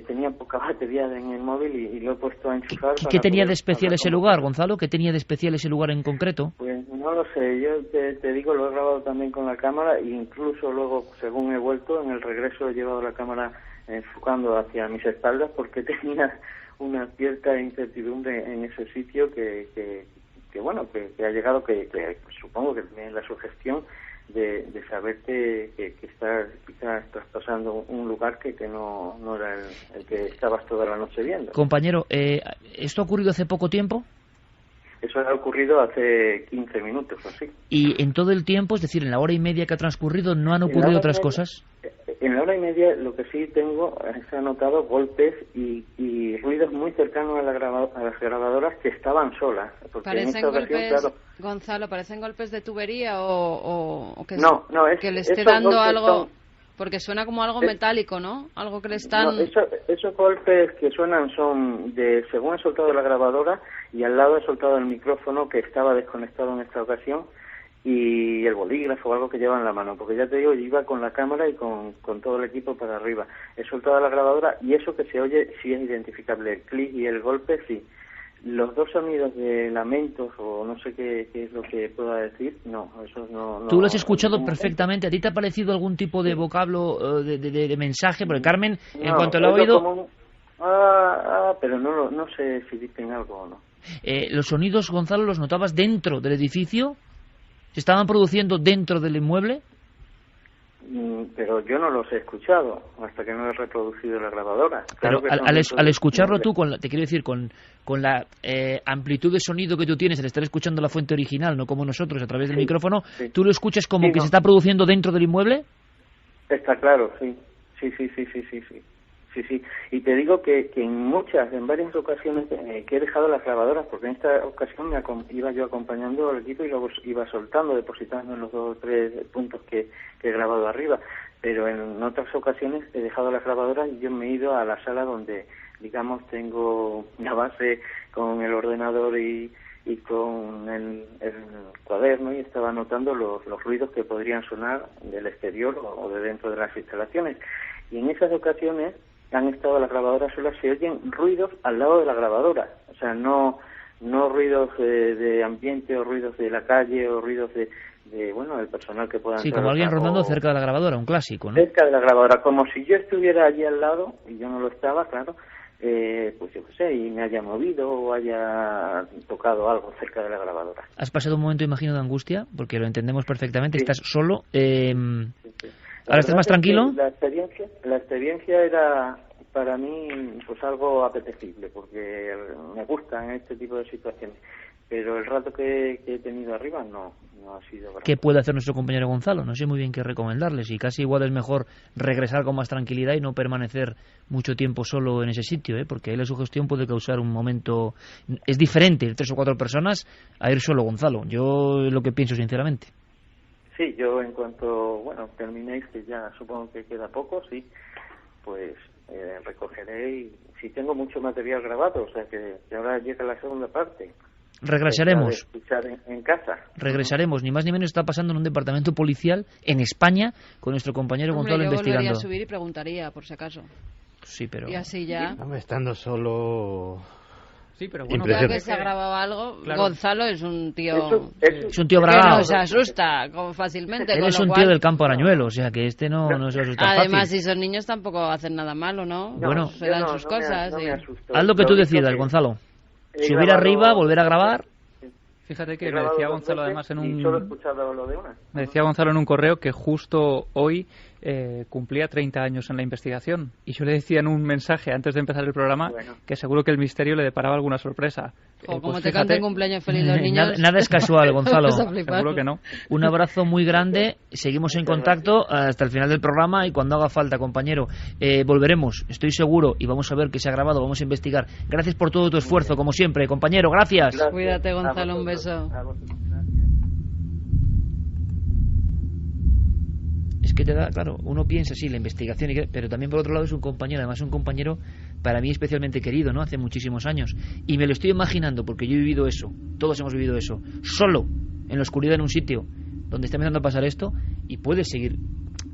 Speaker 14: tenía poca batería en el móvil y lo he puesto a enchufar.
Speaker 1: ¿Qué tenía de especial ese lugar, Gonzalo? ¿Qué tenía de especial ese lugar en concreto?
Speaker 14: Pues no lo sé, yo te digo, lo he grabado también con la cámara e incluso luego, según he vuelto, en el regreso he llevado la cámara enfocando hacia mis espaldas porque tenía una cierta incertidumbre en ese sitio que ha llegado, que supongo que tiene la sugestión de saberte que estás quizás traspasando un lugar que no era el que estabas toda la noche viendo.
Speaker 1: Compañero, ¿esto ha ocurrido hace poco tiempo?
Speaker 14: Eso ha ocurrido hace 15 minutos o así.
Speaker 1: ¿Y en todo el tiempo, es decir, en la hora y media que ha transcurrido, no han ocurrido otras cosas?
Speaker 14: En la hora y media lo que sí tengo es anotado golpes y ruidos muy cercanos a las grabadoras que estaban solas. Porque
Speaker 6: ¿Parecen
Speaker 14: en esta ocasión,
Speaker 6: golpes,
Speaker 14: claro,
Speaker 6: Gonzalo, parecen golpes de tubería o que, que le esté
Speaker 14: esos
Speaker 6: dando
Speaker 14: golpes
Speaker 6: algo?
Speaker 14: son...
Speaker 6: Porque suena como algo metálico, ¿no? Algo que le están...
Speaker 14: No, esos golpes que suenan son de según he soltado la grabadora y al lado he soltado el micrófono que estaba desconectado en esta ocasión y el bolígrafo o algo que lleva en la mano, porque ya te digo, yo iba con la cámara y con todo el equipo para arriba. He soltado la grabadora y eso que se oye sí es identificable, el clic y el golpe sí. Los dos sonidos de lamentos o no sé qué es lo que pueda decir, no, esos no...
Speaker 1: Tú lo has escuchado perfectamente. ¿A ti te ha parecido algún tipo de vocablo, de mensaje? Porque Carmen, en cuanto lo ha oído...
Speaker 14: pero no sé si dicen algo o no.
Speaker 1: ¿Los sonidos, Gonzalo, los notabas dentro del edificio? ¿Se estaban produciendo dentro del inmueble?
Speaker 14: Pero yo no los he escuchado hasta que no he reproducido la grabadora.
Speaker 1: Pero
Speaker 14: claro
Speaker 1: al escucharlo tú, te quiero decir, con la amplitud de sonido que tú tienes al estar escuchando la fuente original, no como nosotros a través del micrófono,
Speaker 14: sí.
Speaker 1: ¿tú lo escuchas como que se está produciendo dentro del inmueble?
Speaker 14: Está claro, sí. Sí. Y te digo que en varias ocasiones que he dejado las grabadoras, porque en esta ocasión iba yo acompañando al equipo y luego iba soltando, depositando en los 2 o 3 puntos que he grabado arriba. Pero en otras ocasiones he dejado las grabadoras y yo me he ido a la sala donde, digamos, tengo la base con el ordenador y con el cuaderno y estaba anotando los ruidos que podrían sonar del exterior o de dentro de las instalaciones. Y en esas ocasiones han estado las grabadoras solas, se oyen ruidos al lado de la grabadora, o sea, no ruidos de ambiente o ruidos de la calle o ruidos de del personal que puedan...
Speaker 1: Sí, como alguien rondando cerca de la grabadora, un clásico, ¿no?
Speaker 14: Cerca de la grabadora, como si yo estuviera allí al lado, y yo no lo estaba, claro, pues yo qué sé, y me haya movido o haya tocado algo cerca de la grabadora.
Speaker 1: ¿Has pasado un momento, imagino, de angustia? Porque lo entendemos perfectamente,
Speaker 14: sí.
Speaker 1: Estás solo...
Speaker 14: Sí.
Speaker 1: ¿Ahora estás más tranquilo?
Speaker 14: La experiencia era para mí pues algo apetecible, porque me gustan este tipo de situaciones, pero el rato que he tenido arriba no ha sido grave.
Speaker 1: ¿Qué puede hacer nuestro compañero Gonzalo? No sé muy bien qué recomendarles, y casi igual es mejor regresar con más tranquilidad y no permanecer mucho tiempo solo en ese sitio, porque ahí la sugestión puede causar un momento... Es diferente ir 3 o 4 personas a ir solo, Gonzalo. Yo es lo que pienso sinceramente.
Speaker 14: Sí, yo en cuanto, terminéis, que ya supongo que queda poco, sí, pues recogeré y si tengo mucho material grabado, o sea que ahora llega la segunda parte.
Speaker 1: Regresaremos.
Speaker 14: Escuchar en casa.
Speaker 1: Regresaremos, ni más ni menos está pasando en un departamento policial en España con nuestro compañero Gonzalo investigando.
Speaker 6: Yo volvería a subir y preguntaría, por si acaso.
Speaker 1: Sí, pero...
Speaker 6: Y así ya...
Speaker 9: Estando solo...
Speaker 5: Sí, pero bueno,
Speaker 6: ya que se ha grabado algo, claro. Gonzalo es un tío...
Speaker 1: Es un tío bragado.
Speaker 6: Que no se asusta fácilmente.
Speaker 1: Él es un tío del campo Arañuelo, o sea que este no se asusta fácil.
Speaker 6: Además, si son niños tampoco hacen nada malo, ¿no?
Speaker 1: Bueno,
Speaker 6: se dan sus cosas.
Speaker 1: Haz lo que tú decidas, Gonzalo. Subir arriba, volver a grabar...
Speaker 15: Fíjate que me decía Gonzalo además en un...
Speaker 14: solo he escuchado lo de una.
Speaker 15: Me decía Gonzalo en un correo que justo hoy cumplía 30 años en la investigación. Y yo le decía en un mensaje antes de empezar el programa que seguro que el misterio le deparaba alguna sorpresa.
Speaker 6: Como te canten cumpleaños feliz los niños...
Speaker 1: Nada es casual, Gonzalo.
Speaker 15: Seguro que no.
Speaker 1: Un abrazo muy grande. Seguimos en contacto hasta el final del programa y cuando haga falta, compañero, volveremos, estoy seguro, y vamos a ver qué se ha grabado, vamos a investigar. Gracias por todo tu esfuerzo, como siempre, compañero. Gracias.
Speaker 6: Cuídate, Gonzalo, un beso.
Speaker 1: Es que te da, claro, uno piensa, sí, la investigación, pero también por otro lado es un compañero, además un compañero para mí especialmente querido, ¿no? Hace muchísimos años. Y me lo estoy imaginando, porque yo he vivido eso, todos hemos vivido eso, solo, en la oscuridad en un sitio donde está empezando a pasar esto, y puede seguir.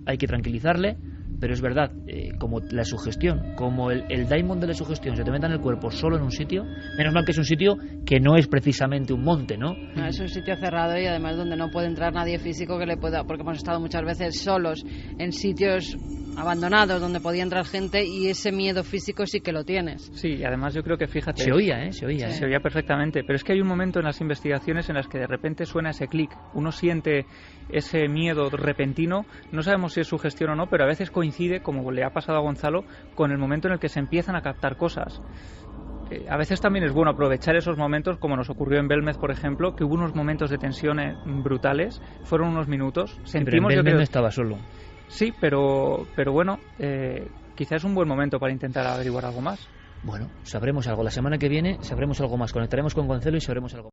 Speaker 1: Hay que tranquilizarle, pero es verdad, como la sugestión, como el daimon de la sugestión se te meta en el cuerpo solo en un sitio, menos mal que es un sitio que no es precisamente un monte, ¿no?
Speaker 6: No, es un sitio cerrado y además donde no puede entrar nadie físico que le pueda, porque hemos estado muchas veces solos en sitios abandonados donde podía entrar gente y ese miedo físico sí que lo tienes.
Speaker 15: Sí, y además yo creo que, fíjate...
Speaker 1: Se oía. Se
Speaker 15: oía perfectamente, pero es que hay un momento en las investigaciones en las que de repente suena ese clic, uno siente ese miedo repentino, no sabemos si es sugestión o no, pero a veces coincide, como le ha pasado a Gonzalo, con el momento en el que se empiezan a captar cosas. A veces también es bueno aprovechar esos momentos, como nos ocurrió en Belmez, por ejemplo, que hubo unos momentos de tensión brutales, fueron unos minutos.
Speaker 1: Sentimos, pero en Belmez no estaba solo.
Speaker 15: Sí, pero bueno, quizás es un buen momento para intentar averiguar algo más.
Speaker 1: Bueno, sabremos algo. La semana que viene sabremos algo más. Conectaremos con Gonzalo y sabremos algo más.